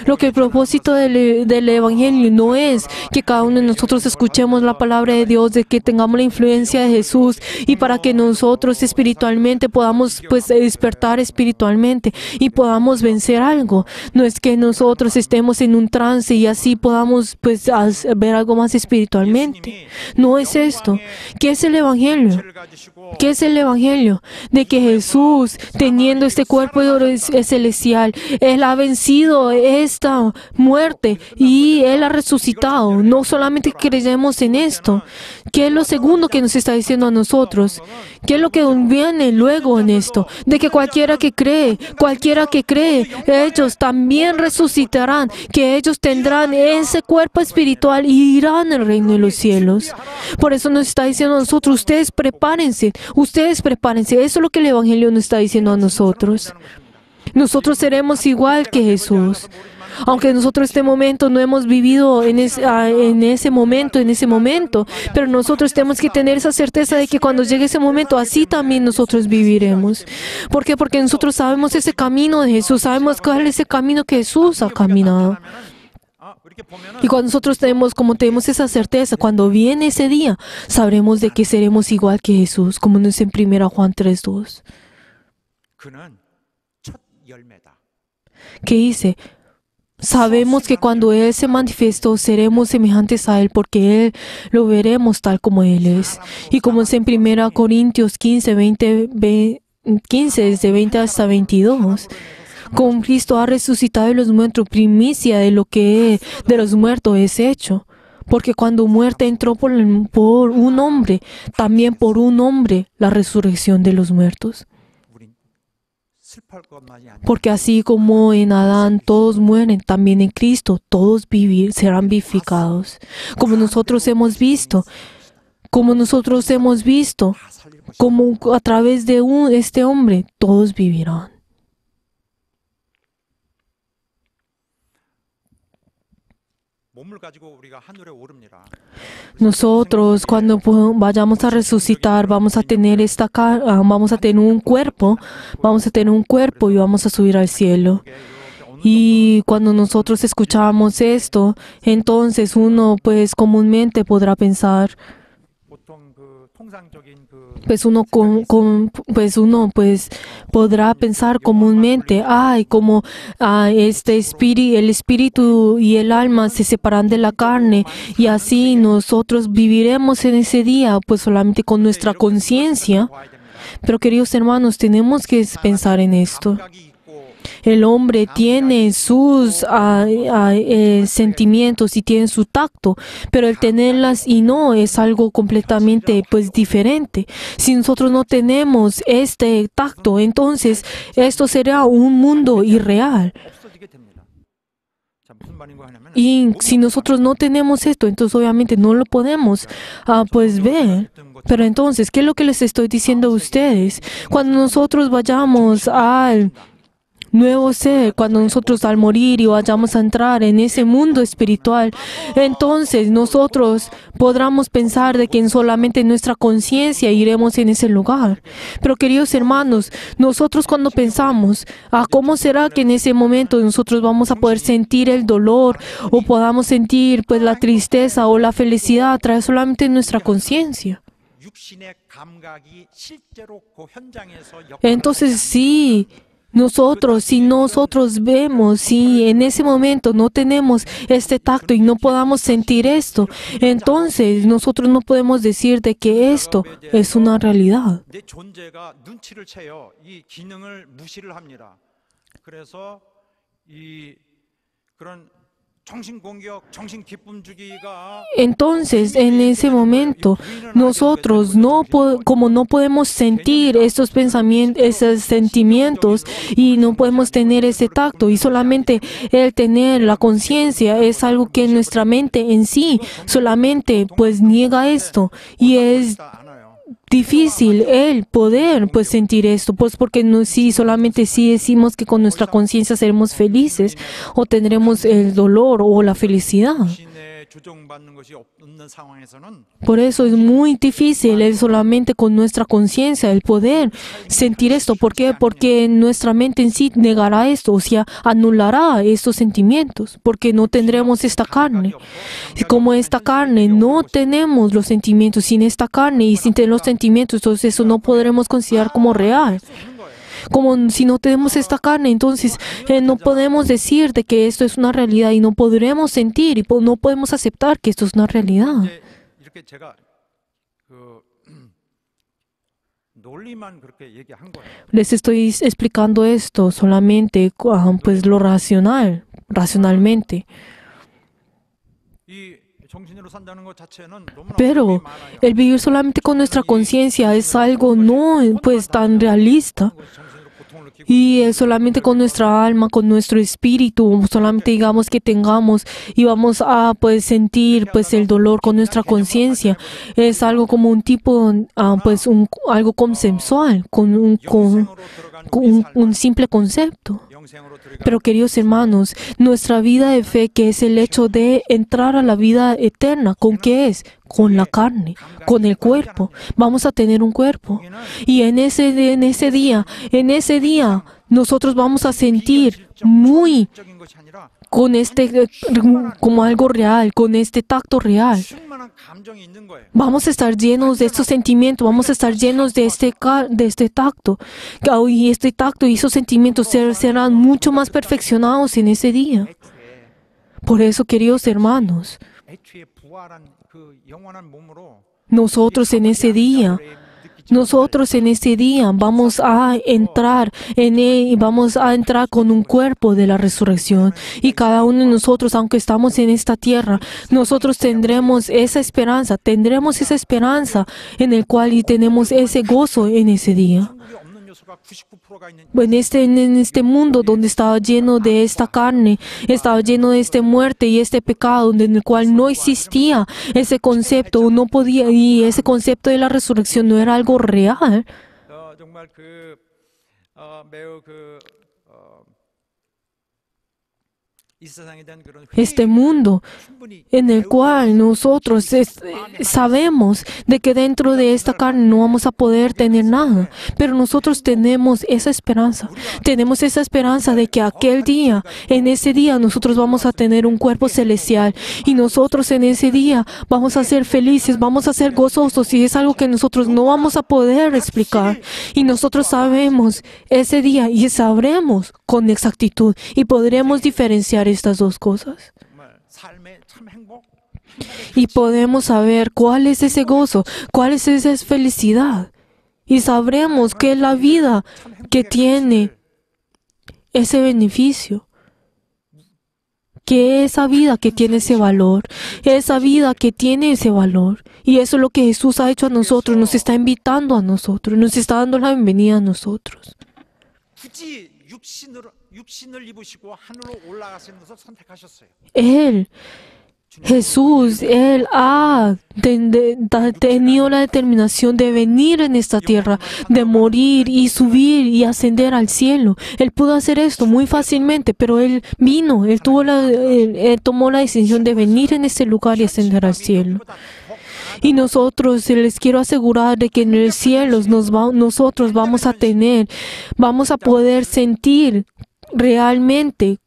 Lo que el propósito del Evangelio no es que cada uno de nosotros escuchemos la palabra de Dios, de que tengamos la influencia de Jesús y para que nosotros espiritualmente podamos pues despertar espiritualmente y podamos vencer algo. No es que nosotros estemos en un trance y así podamos pues ver algo más espiritualmente. No es esto. ¿Qué es el Evangelio? ¿Qué es el Evangelio? De que Jesús, teniendo este cuerpo celestial, Él ha vencido esta muerte y Él ha resucitado. No solamente creemos en esto. ¿Qué es lo segundo que nos está diciendo a nosotros? ¿Qué es lo que viene luego en esto? De que cualquiera que cree, ellos también resucitarán, que ellos tendrán ese cuerpo espiritual y irán al reino de los cielos. Por eso nos está diciendo a nosotros: ustedes prepárense. Eso es lo que el Evangelio nos está diciendo a nosotros. Nosotros seremos igual que Jesús. Aunque nosotros este momento no hemos vivido en ese momento, pero nosotros tenemos que tener esa certeza de que cuando llegue ese momento, así también nosotros viviremos. ¿Por qué? Porque nosotros sabemos ese camino de Jesús, sabemos cuál es ese camino que Jesús ha caminado. Y cuando nosotros tenemos esa certeza, cuando viene ese día, sabremos de que seremos igual que Jesús, como nos dice en 1 Juan 3:2. Que dice: sabemos que cuando Él se manifestó, seremos semejantes a Él, porque Él lo veremos tal como Él es. Y como es en 1 Corintios 15, desde 20 hasta 22, como Cristo ha resucitado de los muertos, primicia de lo que de los muertos es hecho. Porque cuando muerte entró por un hombre, también por un hombre la resurrección de los muertos. Porque así como en Adán todos mueren, también en Cristo todos serán vivificados. Como nosotros hemos visto, como a través de este hombre, todos vivirán. Nosotros, cuando vayamos a resucitar, vamos a tener un cuerpo y vamos a subir al cielo. Y cuando nosotros escuchamos esto, entonces uno pues comúnmente podrá pensar, podrá pensar comúnmente: como el espíritu y el alma se separan de la carne, y así nosotros viviremos en ese día pues solamente con nuestra conciencia. Pero queridos hermanos, tenemos que pensar en esto. El hombre tiene sus sentimientos y tiene su tacto, pero el tenerlas y no es algo completamente pues diferente. Si nosotros no tenemos este tacto, entonces esto será un mundo irreal. Y si nosotros no tenemos esto, entonces obviamente no lo podemos pues ver. Pero entonces, ¿qué es lo que les estoy diciendo a ustedes? Cuando nosotros vayamos al nuevo ser, cuando nosotros al morir y vayamos a entrar en ese mundo espiritual, entonces nosotros podremos pensar de que en solamente nuestra conciencia iremos en ese lugar. Pero queridos hermanos, nosotros cuando pensamos, ¿cómo será que en ese momento nosotros vamos a poder sentir el dolor o podamos sentir pues la tristeza o la felicidad a través solamente de nuestra conciencia? Entonces si nosotros vemos, si en ese momento no tenemos este tacto y no podamos sentir esto, entonces nosotros no podemos decir de que esto es una realidad. Entonces, en ese momento, nosotros como no podemos sentir estos pensamientos, esos sentimientos, y no podemos tener ese tacto, y solamente el tener la conciencia es algo que nuestra mente en sí solamente pues niega esto, y es difícil el poder pues sentir esto, pues porque no, si solamente si decimos que con nuestra conciencia seremos felices o tendremos el dolor o la felicidad. 신에 조정받는 것이 없는 상황에서는 Por eso es muy difícil el solamente con nuestra conciencia el poder sentir esto. ¿Por qué? Porque nuestra mente en sí negará esto, o sea, anulará estos sentimientos, porque no tendremos esta carne. Y como esta carne no tenemos los sentimientos, sin esta carne y sin tener los sentimientos, entonces eso no podremos considerar como real. Como si no tenemos esta carne, entonces no podemos decir de que esto es una realidad y no podremos sentir y no podemos aceptar que esto es una realidad. 이제 이렇게 제가 그 논리만 그렇게 얘기한 거예요. Les estoy explicando esto solamente pues lo racionalmente. 이 정신으로 산다는 것 자체는 너무나 Pero 어려움이 많아요. el vivir solamente con nuestra conciencia es algo no pues tan realista. 정신으로 고통을 느끼고 Y solamente con nuestra alma, con nuestro espíritu, solamente digamos que tengamos y vamos a pues sentir pues el dolor con nuestra conciencia. Es algo como un tipo pues algo conceptual, con 영생으로 들어간 un simple concepto. 영생으로 들어간 Pero queridos hermanos, nuestra vida de fe, que es el hecho de entrar a la vida eterna, ¿con qué es? Con la carne, con el cuerpo. Vamos a tener un cuerpo. Y en ese día, nosotros vamos a sentir muy 적인 것이 아니라 con como algo real, con este tacto real. 충만한 감정이 있는 거예요. Vamos a estar llenos de estos sentimientos, vamos a estar llenos de este tacto. Y este tacto y esos sentimientos serán mucho más perfeccionados en ese día. Por eso, queridos hermanos, 애초에 부활한 그 영원한 몸으로 nosotros en ese día vamos a entrar en él y vamos a entrar con un cuerpo de la resurrección. Y cada uno de nosotros, aunque estamos en esta tierra, nosotros tendremos esa esperanza en el cual y tenemos ese gozo en ese día. 한국에 없는 요소가 99%가 있는 En este mundo donde estaba lleno de esta carne, estaba lleno de esta muerte y este pecado, en el cual no existía ese concepto, no podía, y ese concepto de la resurrección no era algo real. 정말 매우 이 세상에 대한 그런 Este mundo 충분히 en el cual nosotros sabemos de que dentro de esta carne no vamos a poder tener nada, pero nosotros tenemos esa esperanza de que aquel día, en ese día nosotros vamos a tener un cuerpo celestial y nosotros en ese día vamos a ser felices, vamos a ser gozosos y es algo que nosotros no vamos a poder explicar y nosotros sabemos ese día y sabremos con exactitud y podremos diferenciar estas dos cosas. 정말 삶의 참 행복 Y podemos saber cuál es ese gozo, cuál es esa felicidad. Y sabremos que es la vida que tiene ese beneficio. Que esa vida que tiene ese valor. Esa vida que tiene ese valor. Y eso es lo que Jesús ha hecho a nosotros. Nos está invitando a nosotros. Nos está dando la bienvenida a nosotros. 굳이 육신을 입으시고 하늘로 올라가시는 것을 선택하셨어요. Jesús, Él ha tenido la determinación de venir en esta tierra, de morir y subir y ascender al cielo. Él pudo hacer esto muy fácilmente, pero Él vino, Él tomó la decisión de venir en este lugar y ascender al cielo. Y nosotros les quiero asegurar de que en el cielo nosotros vamos a poder sentir realmente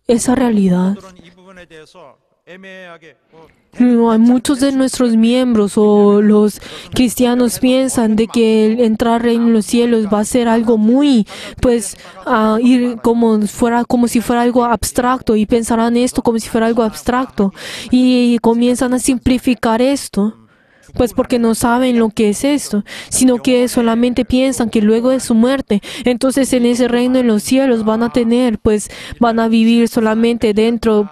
esa realidad. 이 부분에 대해서 애매하게 Muchos de nuestros miembros o los cristianos piensan de que el entrar al reino de los cielos va a ser algo muy, ir como si fuera algo abstracto y pensarán esto como si fuera algo abstracto y comienzan a simplificar esto. Pues porque no saben lo que es esto, sino que solamente piensan que luego de su muerte, entonces en ese reino de los cielos van a vivir solamente dentro,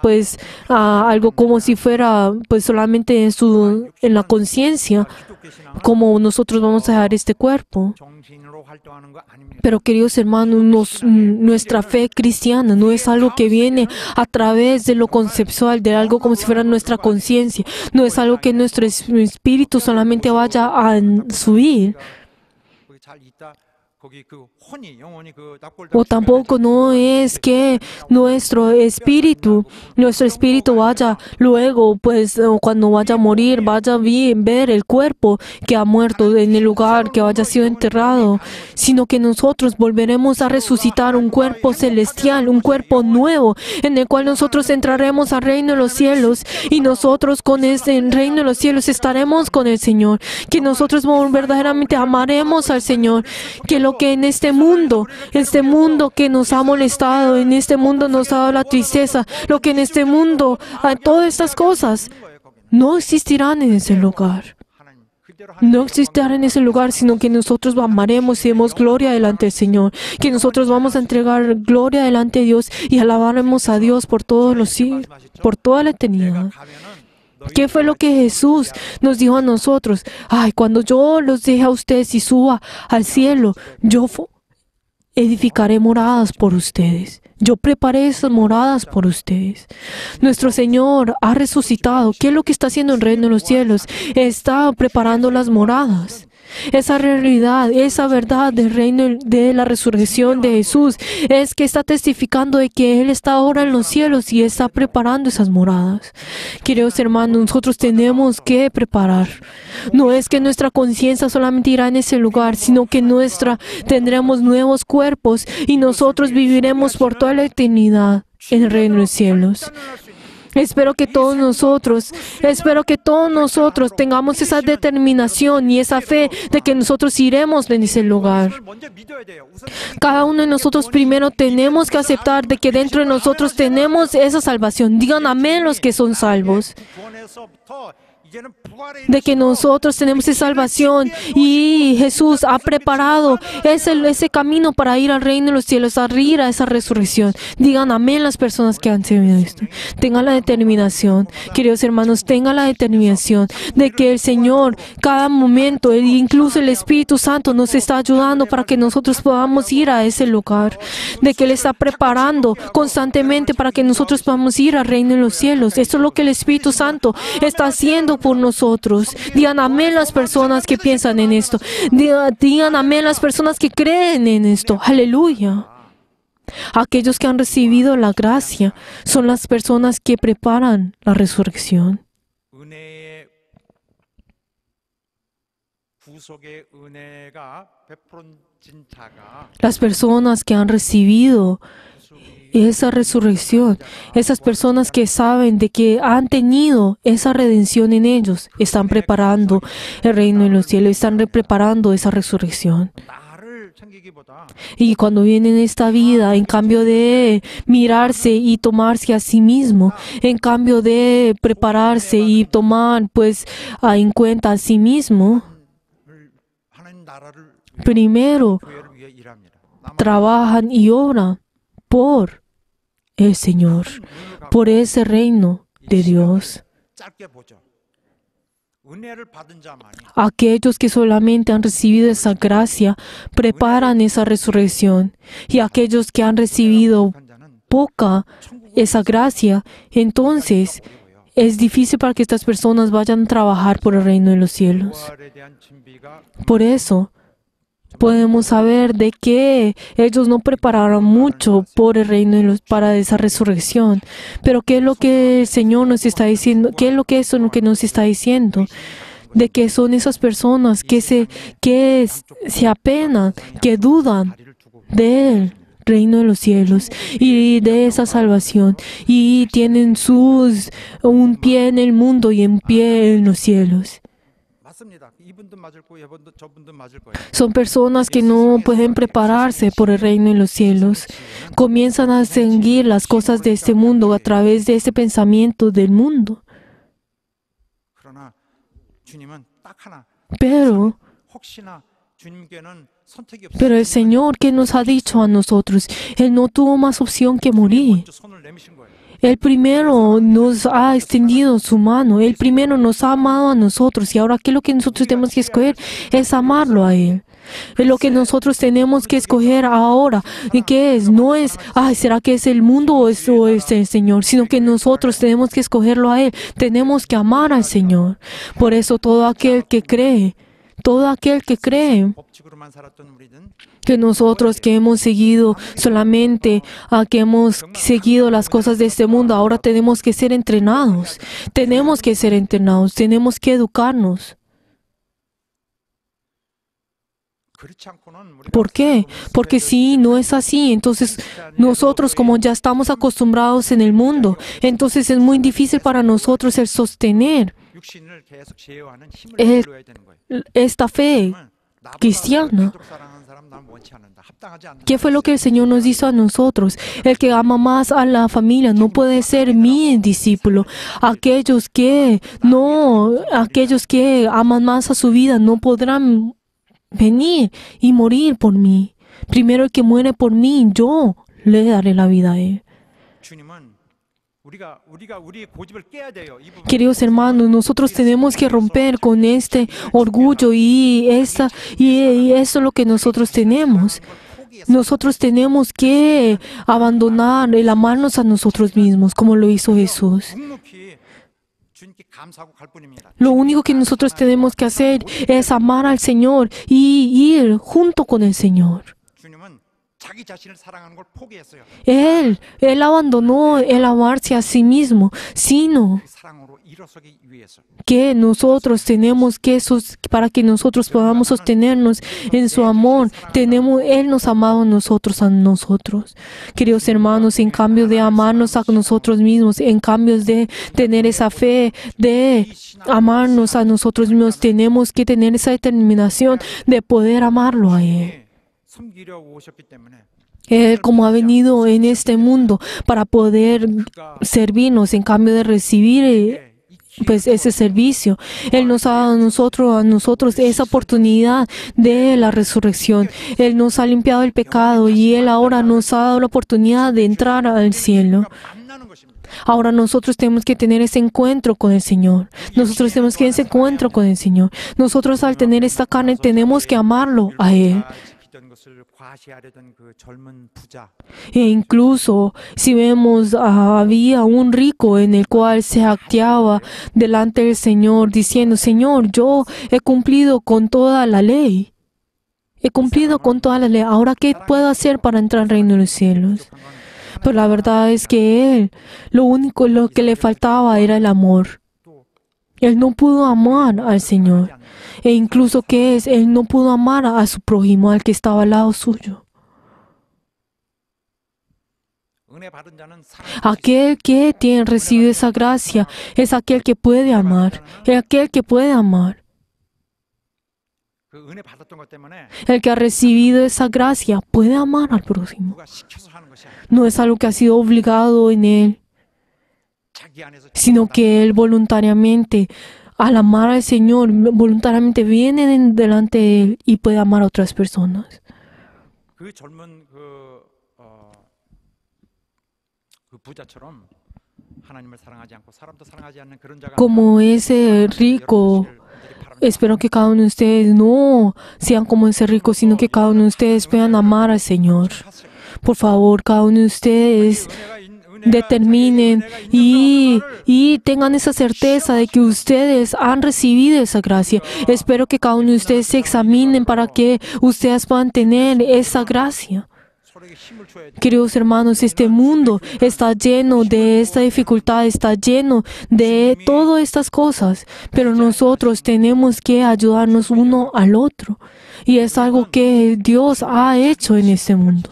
algo como si fuera, solamente en la conciencia, como nosotros vamos a dejar este cuerpo. 정신으로 활동하는 거 아닙니다. Pero queridos hermanos, nuestra fe cristiana no es algo que viene a través de lo conceptual, de algo como si fuera nuestra conciencia. No es algo que nuestro espíritu solamente vaya a subir. 거기 잘 있다. 거기 그 혼이 영혼이 그 O tampoco no es que nuestro espíritu vaya luego, pues cuando vaya a morir, vaya a ver el cuerpo que ha muerto en el lugar que haya sido enterrado, sino que nosotros volveremos a resucitar un cuerpo celestial, un cuerpo nuevo, en el cual nosotros entraremos al reino de los cielos y nosotros con ese reino de los cielos estaremos con el Señor, que nosotros verdaderamente amaremos al Señor, que lo que en este mundo que nos ha molestado, en este mundo nos ha dado la tristeza, lo que en este mundo, todas estas cosas, no existirán en ese lugar. No existirán en ese lugar, sino que nosotros amaremos y demos gloria delante del Señor, que nosotros vamos a entregar gloria delante de Dios y alabaremos a Dios por todos los siglos, por toda la eternidad. ¿Qué fue lo que Jesús nos dijo a nosotros? Ay, cuando yo los deje a ustedes y suba al cielo, yo edificaré moradas por ustedes. Yo preparé esas moradas por ustedes. Nuestro Señor ha resucitado. ¿Qué es lo que está haciendo en el reino de los cielos? Está preparando las moradas. Esa realidad, esa verdad del reino de la resurrección de Jesús es que está testificando de que Él está ahora en los cielos y está preparando esas moradas. Queridos hermanos, nosotros tenemos que preparar. No es que nuestra conciencia solamente irá en ese lugar, sino que tendremos nuevos cuerpos y nosotros viviremos por toda la eternidad en el reino de los cielos. Espero que todos nosotros tengamos esa determinación y esa fe de que nosotros iremos en ese lugar. Cada uno de nosotros primero tenemos que aceptar de que dentro de nosotros tenemos esa salvación. Digan amén los que son salvos. De que nosotros tenemos esa salvación y Jesús ha preparado ese camino para ir al reino de los cielos, a ir a esa resurrección. Digan amén las personas que han sabido esto. Tengan la determinación, queridos hermanos, tengan la determinación de que el Señor, cada momento, incluso el Espíritu Santo nos está ayudando para que nosotros podamos ir a ese lugar, de que Él está preparando constantemente para que nosotros podamos ir al reino de los cielos. Esto es lo que el Espíritu Santo está haciendo por nosotros. Digan amén las personas que piensan en esto. Digan amén las personas que creen en esto. Aleluya. Aquellos que han recibido la gracia son las personas que preparan la resurrección. Las personas que han recibido esa resurrección, esas personas que saben de que han tenido esa redención en ellos, están preparando el reino de los cielos, están preparando esa resurrección. Y cuando vienen esta vida, en cambio de mirarse y tomarse a sí mismo, en cambio de prepararse y tomar en cuenta a sí mismo, primero trabajan y oran por el Señor, por ese reino de Dios. Aquellos que solamente han recibido esa gracia preparan esa resurrección, y aquellos que han recibido poca esa gracia, entonces es difícil para que estas personas vayan a trabajar por el reino de los cielos. Por eso podemos saber de que ellos no prepararon mucho por el reino para esa resurrección. Pero ¿qué es lo que el Señor nos está diciendo? ¿Qué es lo que nos está diciendo? De que son esas personas que se apenan, que dudan del reino de los cielos y de esa salvación, y tienen un pie en el mundo y un pie en los cielos. Son personas que no pueden prepararse por el reino de los cielos. Comienzan a seguir las cosas de este mundo a través de ese pensamiento del mundo. Pero el Señor, que nos ha dicho a nosotros, Él no tuvo más opción que morir. Él primero nos ha extendido su mano. Él primero nos ha amado a nosotros. Y ahora, ¿qué es lo que nosotros tenemos que escoger? Es amarlo a Él. Lo que nosotros tenemos que escoger ahora, ¿y qué es? No es, ay, ¿será que es el mundo o es el Señor? Sino que nosotros tenemos que escogerlo a Él. Tenemos que amar al Señor. Por eso todo aquel que cree, 법칙으로만 살았던 우리는 que nosotros que hemos seguido solamente, que hemos seguido las cosas de este mundo, ahora tenemos que ser entrenados. Tenemos que ser entrenados, tenemos que educarnos. 그렇지 않고는 우리가 ¿Por qué? Porque si no es así, entonces nosotros como ya estamos acostumbrados en el mundo, entonces es muy difícil para nosotros el sostener 육신을 계속 제어하는 힘을 el- 길러야 되는 거예요. esta fe cristiana. 가족 사랑하는 사람 난 원치 않는다. 합당하지 않는다. ¿Qué fue lo que el Señor nos hizo a nosotros? El que ama más a la familia no puede ser mi discípulo. Aquellos que aman más a su vida no podrán venir y morir por mí. Primero el que muere por mí, yo le daré la vida a él. 주님은 우리가 우리의 고집을 깨야 돼요. 이 부분 Queridos hermanos, nosotros tenemos que romper con este orgullo y eso es lo que nosotros tenemos. Nosotros tenemos que abandonar el amarnos a nosotros mismos, como lo hizo Jesús. 묵묵히 주님께 감사하고 갈 뿐입니다. Lo único que nosotros tenemos que hacer es amar al Señor y ir junto con el Señor. 주님은 자기 자신을 사랑하는 걸 포기했어요. Él abandonó el amarse a sí mismo, sino 그 사랑으로 일어서기 위해서. que nosotros tenemos que, para que nosotros podamos sostenernos en su amor, Él nos ha amado a nosotros. Queridos hermanos, en cambio de amarnos a nosotros mismos, en cambio de tener esa fe, de amarnos a nosotros mismos, tenemos que tener esa determinación de poder amarlo a Él. 섬기려 오셨기 때문에 Él como ha venido en este mundo para poder servirnos en cambio de recibir pues ese servicio. Él nos ha dado a nosotros esa oportunidad de la resurrección. Él nos ha limpiado el pecado y Él ahora nos ha dado la oportunidad de entrar al cielo. 만나는 것입니다. Ahora nosotros tenemos que tener ese encuentro con el Señor. Nosotros tenemos que tener ese encuentro con el Señor. Nosotros al tener esta carne tenemos que amarlo a Él. 지키던 것을 과시하려던 그 젊은 부자 E incluso si vemos, había un rico en el cual se jacteaba delante del Señor diciendo, Señor, yo he cumplido con toda la ley. He cumplido con toda la ley. Ahora, ¿qué puedo hacer para entrar al reino de los cielos? Pero la verdad es que él, lo que le faltaba era el amor. Él no pudo amar al Señor. E incluso, ¿qué es? Él no pudo amar a su prójimo, al que estaba al lado suyo. 은혜 받은 자는 사랑 Aquel que recibe esa gracia es aquel que puede amar. Es aquel que puede amar. 그 은혜 받았던 것 때문에 El que ha recibido esa gracia puede amar al prójimo. 누가 시켜서 하는 것이 아니라 No es algo que ha sido obligado en él, 자기 안에서 sino que él voluntariamente, al amar al Señor, voluntariamente viene delante de él y puede amar a otras personas. 그 젊은 그 부자처럼 하나님을 사랑하지 않고 사람도 사랑하지 않는 그런 자가 Como ese rico, espero que cada uno de ustedes no sean como ese rico, sino que cada uno de ustedes puedan amar al Señor. Por favor, cada uno de ustedes determinen y tengan esa certeza de que ustedes han recibido esa gracia. Espero que cada uno de ustedes se examinen para que ustedes puedan tener esa gracia. Queridos hermanos, este mundo está lleno de esta dificultad, está lleno de todas estas cosas, pero nosotros tenemos que ayudarnos uno al otro. Y es algo que Dios ha hecho en este mundo.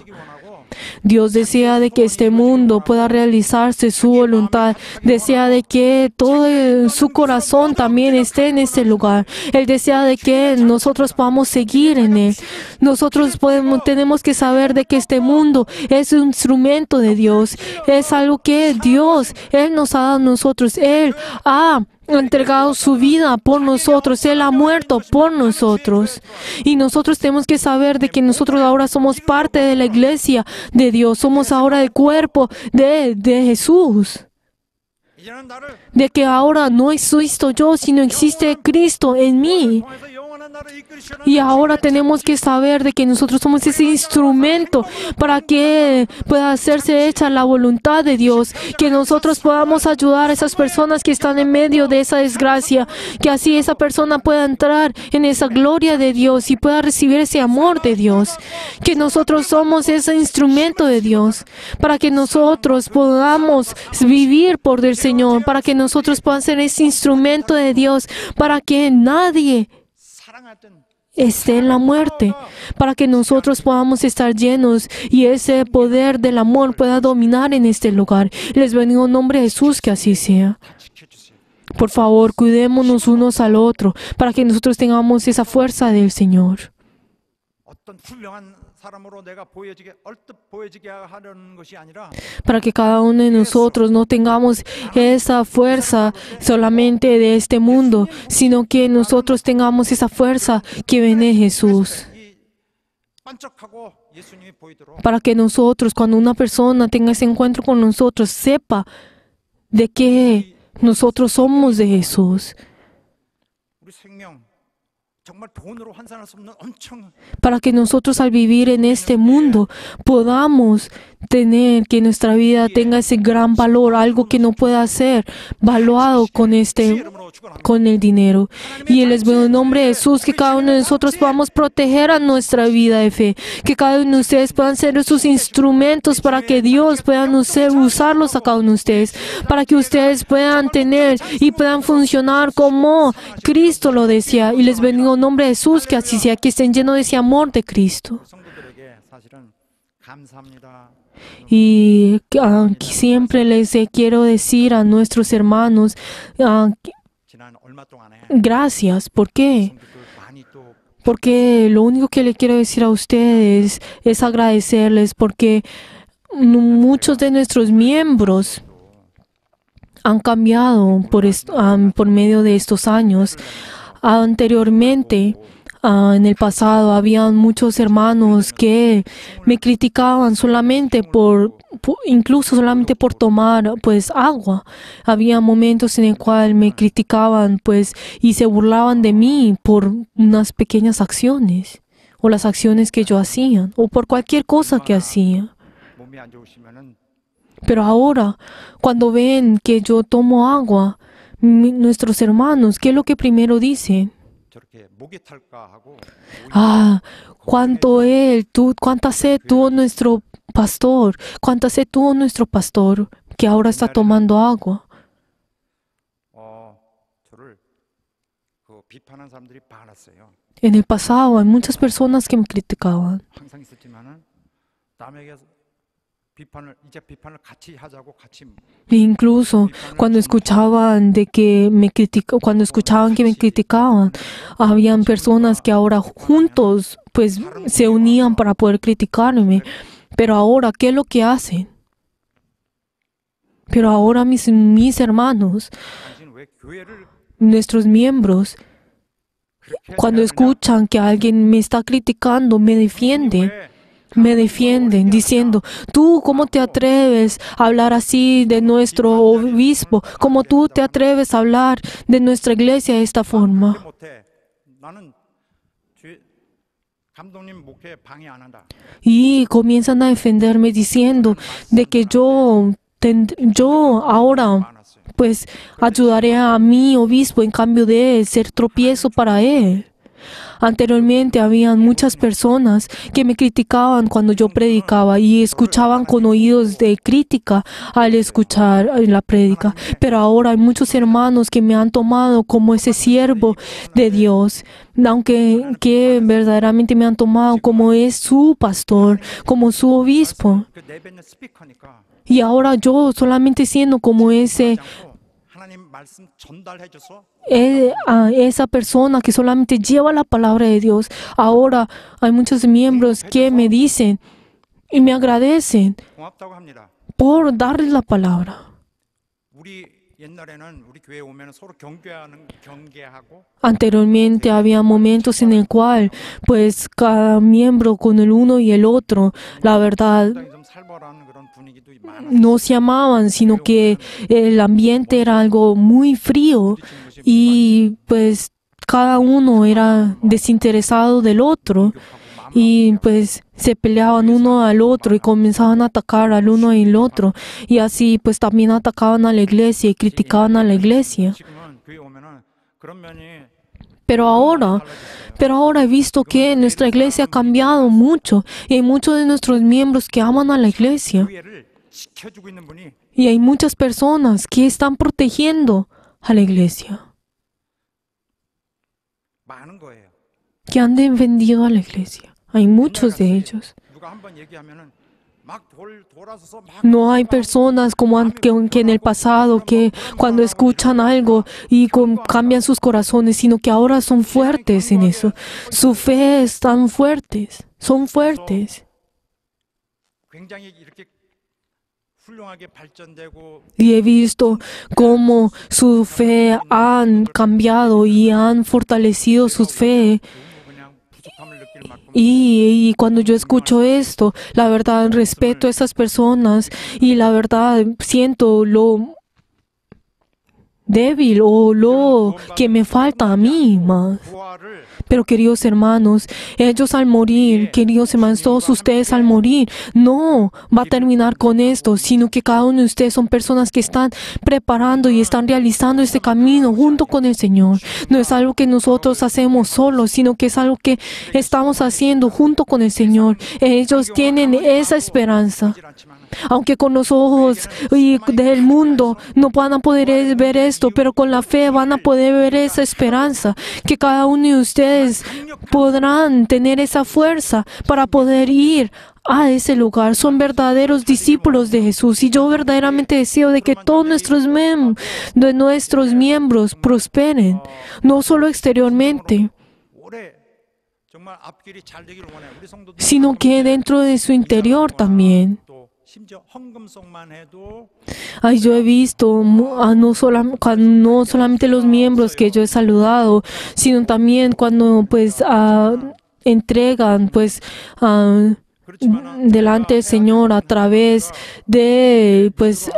Dios desea de que este mundo pueda realizarse su voluntad. Desea de que todo su corazón también esté en este lugar. Él desea de que nosotros podamos seguir en Él. Nosotros tenemos que saber de que este mundo es un instrumento de Dios. Es algo que Dios, Él nos ha dado a nosotros. Él ha entregado su vida por nosotros. Él ha muerto por nosotros. Y nosotros tenemos que saber de que nosotros ahora somos parte de la iglesia de Dios. Somos ahora el cuerpo de Jesús. De que ahora no existo yo, sino existe Cristo en mí. Y ahora tenemos que saber de que nosotros somos ese instrumento para que pueda hacerse hecha la voluntad de Dios, que nosotros podamos ayudar a esas personas que están en medio de esa desgracia, que así esa persona pueda entrar en esa gloria de Dios y pueda recibir ese amor de Dios, que nosotros somos ese instrumento de Dios, para que nosotros podamos vivir por el Señor, para que nosotros podamos ser ese instrumento de Dios, para que nadie esté en la muerte, para que nosotros podamos estar llenos y ese poder del amor pueda dominar en este lugar. Les bendigo en nombre de Jesús, que así sea. Por favor, cuidémonos unos al otro para que nosotros tengamos esa fuerza del Señor. Para que cada uno de nosotros no tengamos esa fuerza solamente de este mundo, sino que nosotros tengamos esa fuerza que viene de Jesús. Para que nosotros, cuando una persona tenga ese encuentro con nosotros, sepa de que nosotros somos de Jesús. Para que nosotros al vivir en este mundo podamos tener que nuestra vida tenga ese gran valor, algo que no pueda ser valuado con el dinero. Y les veo en nombre de Jesús que cada uno de nosotros podamos proteger a nuestra vida de fe, que cada uno de ustedes puedan ser sus instrumentos para que Dios pueda usarlos a cada uno de ustedes, para que ustedes puedan tener y puedan funcionar como Cristo lo decía. Y les bendigo en nombre de Jesús, que así sea, que estén llenos de ese amor de Cristo. Y siempre les quiero decir a nuestros hermanos, gracias. ¿Por qué? Porque lo único que le quiero decir a ustedes es agradecerles, porque muchos de nuestros miembros han cambiado por medio de estos años. Anteriormente, en el pasado, había muchos hermanos que me criticaban solamente incluso solamente por tomar agua. Había momentos en el cual me criticaban y se burlaban de mí por unas pequeñas acciones o las acciones que yo hacía o por cualquier cosa que hacía. Pero ahora, cuando ven que yo tomo agua, nuestros hermanos, ¿qué es lo que primero dicen? Cuánta sed tuvo nuestro pastor, que ahora está tomando agua. En el pasado hay muchas personas que me criticaban. Incluso cuando escuchaban que me criticaban, habían personas que ahora juntos se unían para poder criticarme. Pero ahora, ¿qué es lo que hacen? Pero ahora mis hermanos, nuestros miembros, cuando escuchan que alguien me está criticando, me defienden diciendo, tú, ¿cómo te atreves a hablar así de nuestro obispo? ¿Cómo tú te atreves a hablar de nuestra iglesia de esta forma? Y comienzan a defenderme diciendo de que yo ahora ayudaré a mi obispo en cambio de ser tropiezo para él. Anteriormente habían muchas personas que me criticaban cuando yo predicaba y escuchaban con oídos de crítica al escuchar la prédica. Pero ahora hay muchos hermanos que me han tomado como ese siervo de Dios, que verdaderamente me han tomado como es su pastor, como su obispo. Y ahora yo solamente siendo como esa persona que solamente lleva la palabra de Dios. Ahora hay muchos miembros que me dicen y me agradecen por darles la palabra. Anteriormente había momentos en el cual cada miembro con el uno y el otro, la verdad, no se amaban, sino que el ambiente era algo muy frío y cada uno era desinteresado del otro y pues se peleaban uno al otro y comenzaban a atacar al uno y el otro y así pues también atacaban a la iglesia y criticaban a la iglesia. 지금은 교회 오면은 그런 면이 Pero ahora he visto que nuestra iglesia ha cambiado mucho y hay muchos de nuestros miembros que aman a la iglesia 교회를 지켜주고 있는 분이 y hay muchas personas que están protegiendo a la iglesia, 많은 거예요. que han defendido a la iglesia. Hay muchos de ellos. 누가 한번 얘기하면은 막 돌아서서 막 No hay personas como que en el pasado que cuando escuchan algo y cambian sus corazones, sino que ahora son fuertes en eso. Su fe es tan fuertes, son fuertes. 굉장히 이렇게 훌륭하게 발전되고 Y he visto cómo su fe han cambiado y han fortalecido su fe. 너무 그냥 부족함을 느낄 만큼 Y cuando yo escucho esto, la verdad respeto a esas personas y la verdad siento lo débil o lo que me falta a mí más. 부활을 Pero queridos hermanos, ellos al morir, queridos hermanos, todos ustedes al morir, no va a terminar con esto, sino que cada uno de ustedes son personas que están preparando y están realizando este camino junto con el Señor. No es algo que nosotros hacemos solos, sino que es algo que estamos haciendo junto con el Señor. Ellos tienen esa esperanza. 보질 않지만 Aunque con los ojos del mundo no van a poder ver esto, pero con la fe van a poder ver esa esperanza, que cada uno de ustedes podrán tener esa fuerza para poder ir a ese lugar. Son verdaderos discípulos de Jesús y yo verdaderamente deseo de que todos nuestros miembros prosperen, no solo exteriormente, 올해 정말 앞길이 잘 되기를 원해. 우리 성도들 sino que dentro de su interior también. 또 심지어 헌금성만 해도 Ay, yo he visto no solamente los miembros que yo he saludado, sino también cuando pues entregan pues delante del Señor a través de pues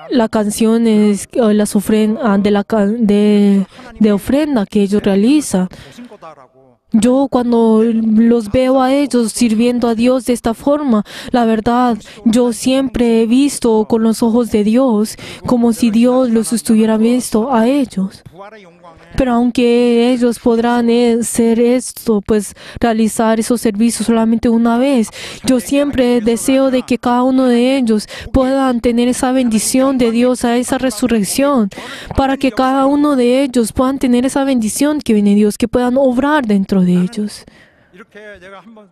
las canciones o las ofrendas de ofrenda que ellos realizan. 보신 거다라고 Yo cuando los veo a ellos sirviendo a Dios de esta forma, la verdad, yo siempre he visto con los ojos de Dios, como si Dios los estuviera visto a ellos. 부활의 영광에 Pero aunque ellos podrán hacer esto, pues realizar esos servicios solamente una vez, yo siempre deseo de que cada uno de ellos puedan tener esa bendición de Dios, a esa resurrección, para que cada uno de ellos puedan tener esa bendición que viene de Dios, que puedan obrar dentro de ellos. 이렇게 내가 한번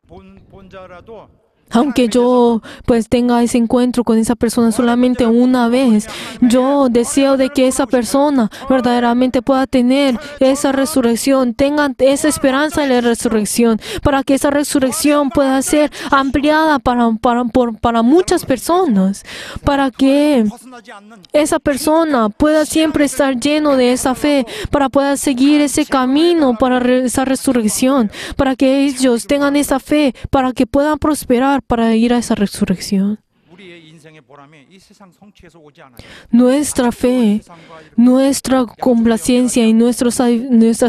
본 자라도 Aunque yo pues tenga ese encuentro con esa persona solamente una vez, yo deseo de que esa persona verdaderamente pueda tener esa resurrección, tenga esa esperanza en la resurrección, para que esa resurrección pueda ser ampliada para muchas personas, para que 벗어나지 않는 esa persona pueda siempre estar lleno de esa fe, para poder seguir ese camino para esa resurrección, para que ellos tengan esa fe, para que puedan prosperar para ir a esa resurrección. 우리의 인생의 보람이 이 세상 성취에서 오지 않아요. Nuestra fe, nuestra complacencia y nuestra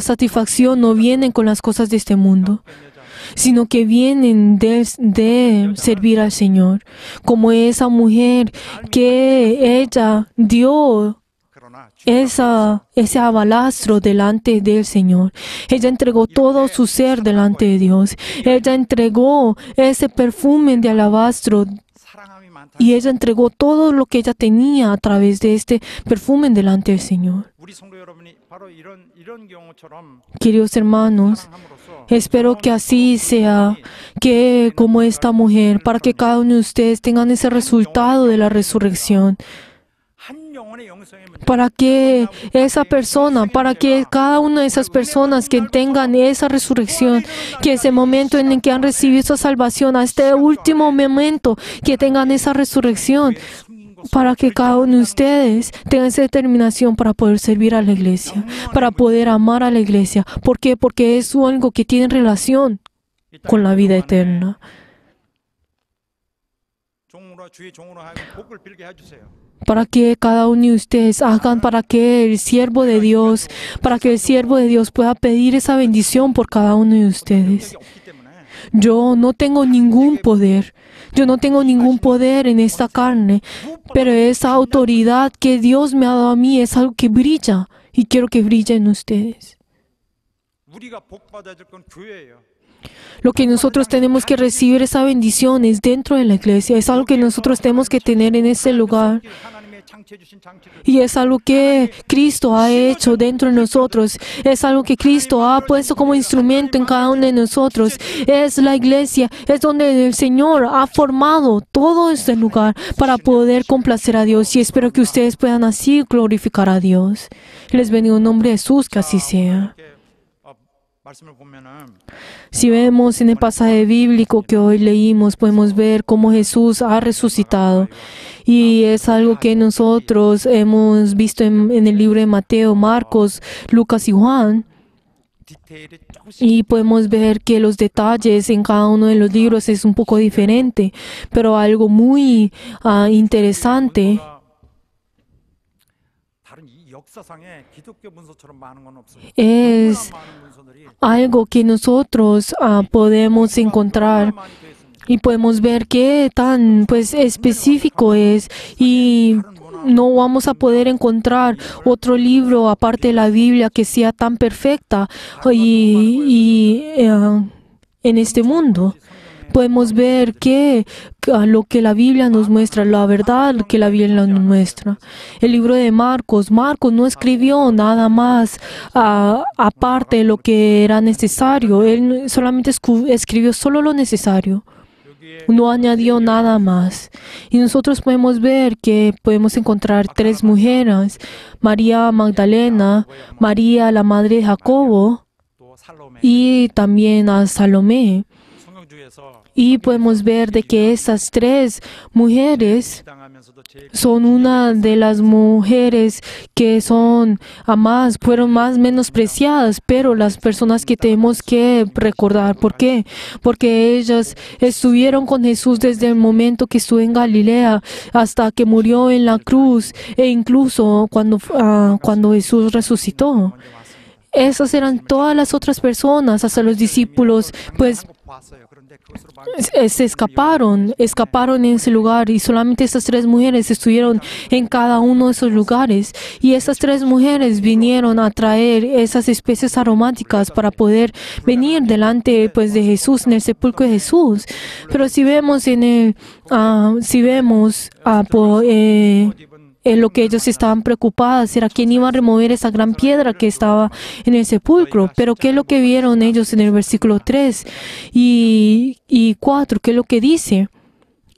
satisfacción no vienen con las cosas de este mundo, sino que vienen de servir al Señor, como esa mujer que ella dio 그러나 ese abalastro delante del Señor. Ella entregó todo su ser delante de Dios. Ella entregó ese perfume de alabastro 사랑함이 많다. y ella entregó todo lo que ella tenía a través de este perfume delante del Señor. 우리 성도 여러분이 바로 이런 경우처럼 Queridos hermanos, 사랑함으로써 espero que así sea, que como esta mujer, para que cada uno de ustedes tengan ese resultado de la resurrección, 한 영혼의 영성의 문제 para que esa persona, para que cada una de esas personas que tengan esa resurrección, que ese momento en el que han recibido esa salvación, a este último momento, que tengan esa resurrección, para que cada uno de ustedes tenga esa determinación para poder servir a la iglesia, para poder amar a la iglesia. ¿Por qué? Porque es algo que tiene relación con la vida eterna. 종으로 주의 종으로 하여금 복을 빌게 해주세요. para que cada uno de ustedes hagan para que el siervo de Dios pueda pedir esa bendición por cada uno de ustedes. 없기 때문에 Yo no tengo ningún poder. Yo no tengo ningún poder en esta carne, pero esa autoridad que Dios me ha dado a mí es algo que brilla y quiero que brille en ustedes. 우리가 복 받아야 될 건 교회예요. Lo que nosotros tenemos que recibir esa bendición es dentro de la iglesia. Es algo que nosotros tenemos que tener en ese lugar. 하나님의 창조해 주신 장치를 Y es algo que Cristo ha hecho dentro de nosotros. Es algo que Cristo ha puesto como instrumento en cada uno de nosotros. Es la iglesia, es donde el Señor ha formado todo este lugar para poder complacer a Dios. Y espero que ustedes puedan así glorificar a Dios. Les bendigo en nombre de Jesús, que así sea. 이렇게 말씀을 보면은 Si vemos en el pasaje bíblico que hoy leímos, podemos ver cómo Jesús ha resucitado. Y es algo que nosotros hemos visto en el libro de Mateo, Marcos, Lucas y Juan. 디테일이 조금씩 Y podemos ver que los detalles en cada uno de los libros es un poco diferente, pero algo muy interesante. 다른 이 역사상에 기독교 문서처럼 많은 건 없어요. Es 많은 문서들이 algo que nosotros podemos encontrar 많이 돼 있습니다. y podemos ver qué tan pues específico es, y no vamos a poder encontrar otro libro aparte de la Biblia que sea tan perfecta en este mundo. Podemos ver que lo que la Biblia nos muestra, la verdad que la Biblia nos muestra. El libro de Marcos no escribió nada más aparte de lo que era necesario. Él solamente escribió solo lo necesario. No añadió nada más. Y nosotros podemos ver que podemos encontrar tres mujeres: María Magdalena, María la madre de Jacobo 또 살로메 y también a Salomé. 성경주에서 Y podemos ver de que esas tres mujeres 당하면서도 제일 son una de las mujeres que fueron más menospreciadas, pero las personas que tenemos que recordar. ¿Por qué? Porque ellas estuvieron con Jesús desde el momento que estuvo en Galilea hasta que murió en la cruz, e incluso cuando Jesús resucitó. Esas eran todas las otras personas, hasta los discípulos, pues 봤어요. 그런데 그것으로 막 se escaparon en ese lugar, y solamente estas tres mujeres estuvieron en cada uno de esos lugares, y esas tres mujeres vinieron a traer esas especies aromáticas para poder venir delante pues de Jesús, en el sepulcro de Jesús. Pero si vemos en lo que ellos estaban preocupados era quién iba a remover esa gran piedra que estaba en el sepulcro. Pero ¿qué es lo que vieron ellos en el versículo 3 y 4? ¿Qué es lo que dice?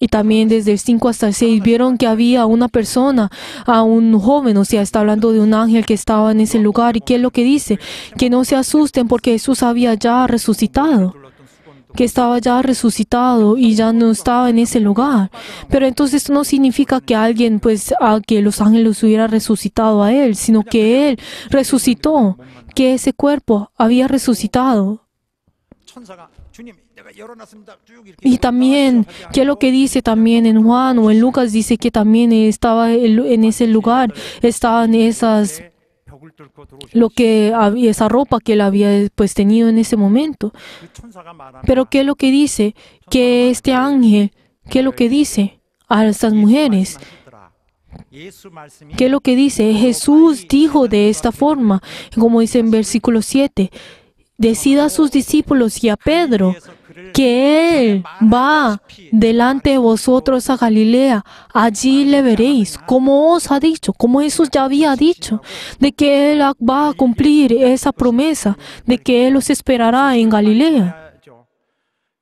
Y también desde el 5 hasta el 6 vieron que había una persona, un joven, o sea, está hablando de un ángel que estaba en ese lugar. ¿Y qué es lo que dice? Que no se asusten porque Jesús había ya resucitado, que estaba ya resucitado y ya no estaba en ese lugar. Pero entonces esto no significa que alguien, que los ángeles hubieran resucitado a él, sino que él resucitó, que ese cuerpo había resucitado. 천사가 주님 내가 열어놨습니다. 쭉 이렇게 Y también, ¿qué es lo que dice también en Juan o en Lucas? Dice que también estaba en ese lugar, estaban esas, 벽을 뚫고 들어오신 lo que había, esa ropa que él había pues tenido en ese momento. 그 천사가 말하는 Pero ¿qué es lo que dice? Que este ángel, ¿qué es lo que dice a estas mujeres? 예수 말씀이 ¿Qué es lo que dice? Jesús dijo de esta forma, como dice en versículo 7, decida a sus discípulos y a Pedro que Él va delante de vosotros a Galilea, allí le veréis, como os ha dicho, como Jesús ya había dicho, de que Él va a cumplir esa promesa, de que Él los esperará en Galilea.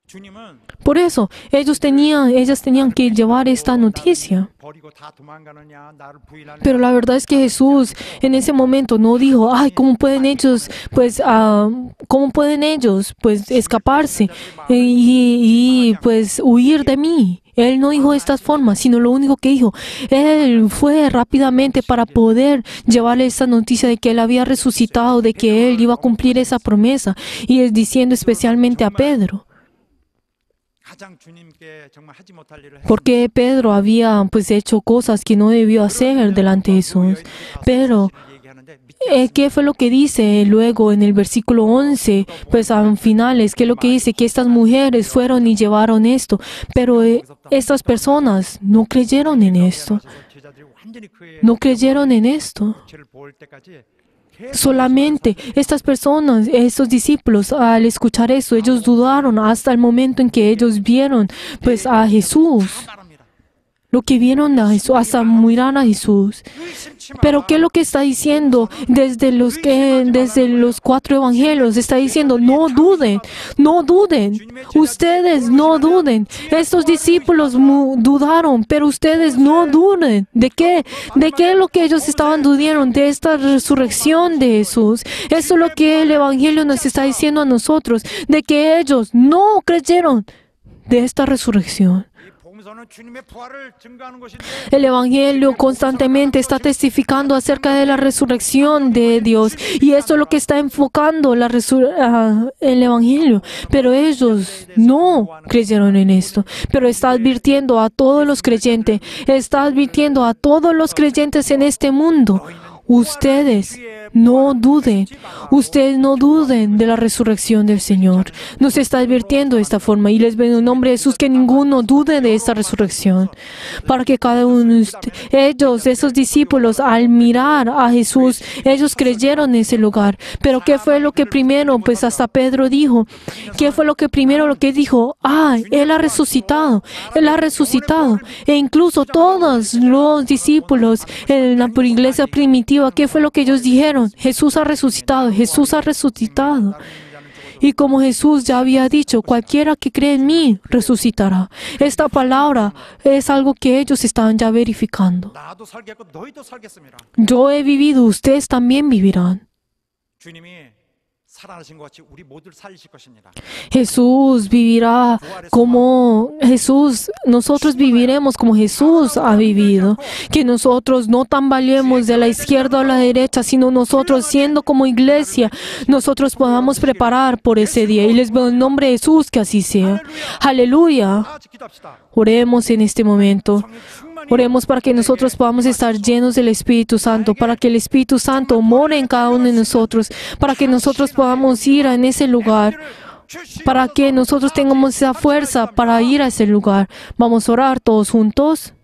주님은 Por eso, ellas tenían que llevar esta noticia. 버리고 다 도망가느냐 나를 부인하느냐 Pero la verdad es que Jesús en ese momento no dijo, ay, ¿cómo pueden ellos escaparse y huir de mí? Él no dijo de estas formas, sino lo único que dijo, Él fue rápidamente para poder llevarle esta noticia de que Él había resucitado, de que Él iba a cumplir esa promesa, y es diciendo especialmente a Pedro. 가장 주님께 정말 하지 못할 일을 Porque Pedro había pues hecho cosas que no debió hacer delante de Jesús. Pero ¿qué fue lo que dice luego en el versículo 11? Pues a finales, ¿qué es lo que dice? Que estas mujeres fueron y llevaron esto. Pero estas personas no creyeron en esto. No creyeron en esto. Solamente estas personas, estos discípulos, al escuchar eso, ellos dudaron hasta el momento en que ellos vieron pues a Jesús. Lo que vieron a Jesús, hasta mirar a Jesús. Pero ¿qué es lo que está diciendo desde los 4 evangelios? Está diciendo, no duden, no duden. Ustedes no duden. Estos discípulos dudaron, pero ustedes no duden. ¿De qué? ¿De qué es lo que ellos estaban dudando? De esta resurrección de Jesús. Eso es lo que el evangelio nos está diciendo a nosotros, de que ellos no creyeron de esta resurrección. El Evangelio constantemente está testificando acerca de la resurrección de Dios, y esto es lo que está enfocando el Evangelio. Pero ellos no creyeron en esto. Pero está advirtiendo a todos los creyentes, está advirtiendo a todos los creyentes en este mundo. Ustedes no duden de la resurrección del Señor. Nos está advirtiendo de esta forma, y les veo en el nombre de Jesús que ninguno dude de esta resurrección. Para que cada uno de ellos, esos discípulos, al mirar a Jesús, ellos creyeron en ese lugar. Pero ¿qué fue lo que primero? Pues hasta Pedro dijo, ¿qué fue lo que primero lo que dijo? Él ha resucitado, Él ha resucitado. E incluso todos los discípulos en la iglesia primitiva, ¿qué fue lo que ellos dijeron? Jesús ha resucitado, Jesús ha resucitado. Y como Jesús ya había dicho, cualquiera que cree en mí resucitará. Esta palabra es algo que ellos estaban ya verificando. Yo he vivido, ustedes también vivirán. Jesús vivirá como Jesús, nosotros viviremos como Jesús ha vivido. Que nosotros no tambaleemos de la izquierda a la derecha, sino nosotros siendo como iglesia, nosotros podamos preparar por ese día. Y les veo en nombre de Jesús que así sea. Aleluya. Oremos en este momento. Oremos para que nosotros podamos estar llenos del Espíritu Santo, para que el Espíritu Santo more en cada uno de nosotros, para que nosotros podamos ir en ese lugar, para que nosotros tengamos esa fuerza para ir a ese lugar. Vamos a orar todos juntos.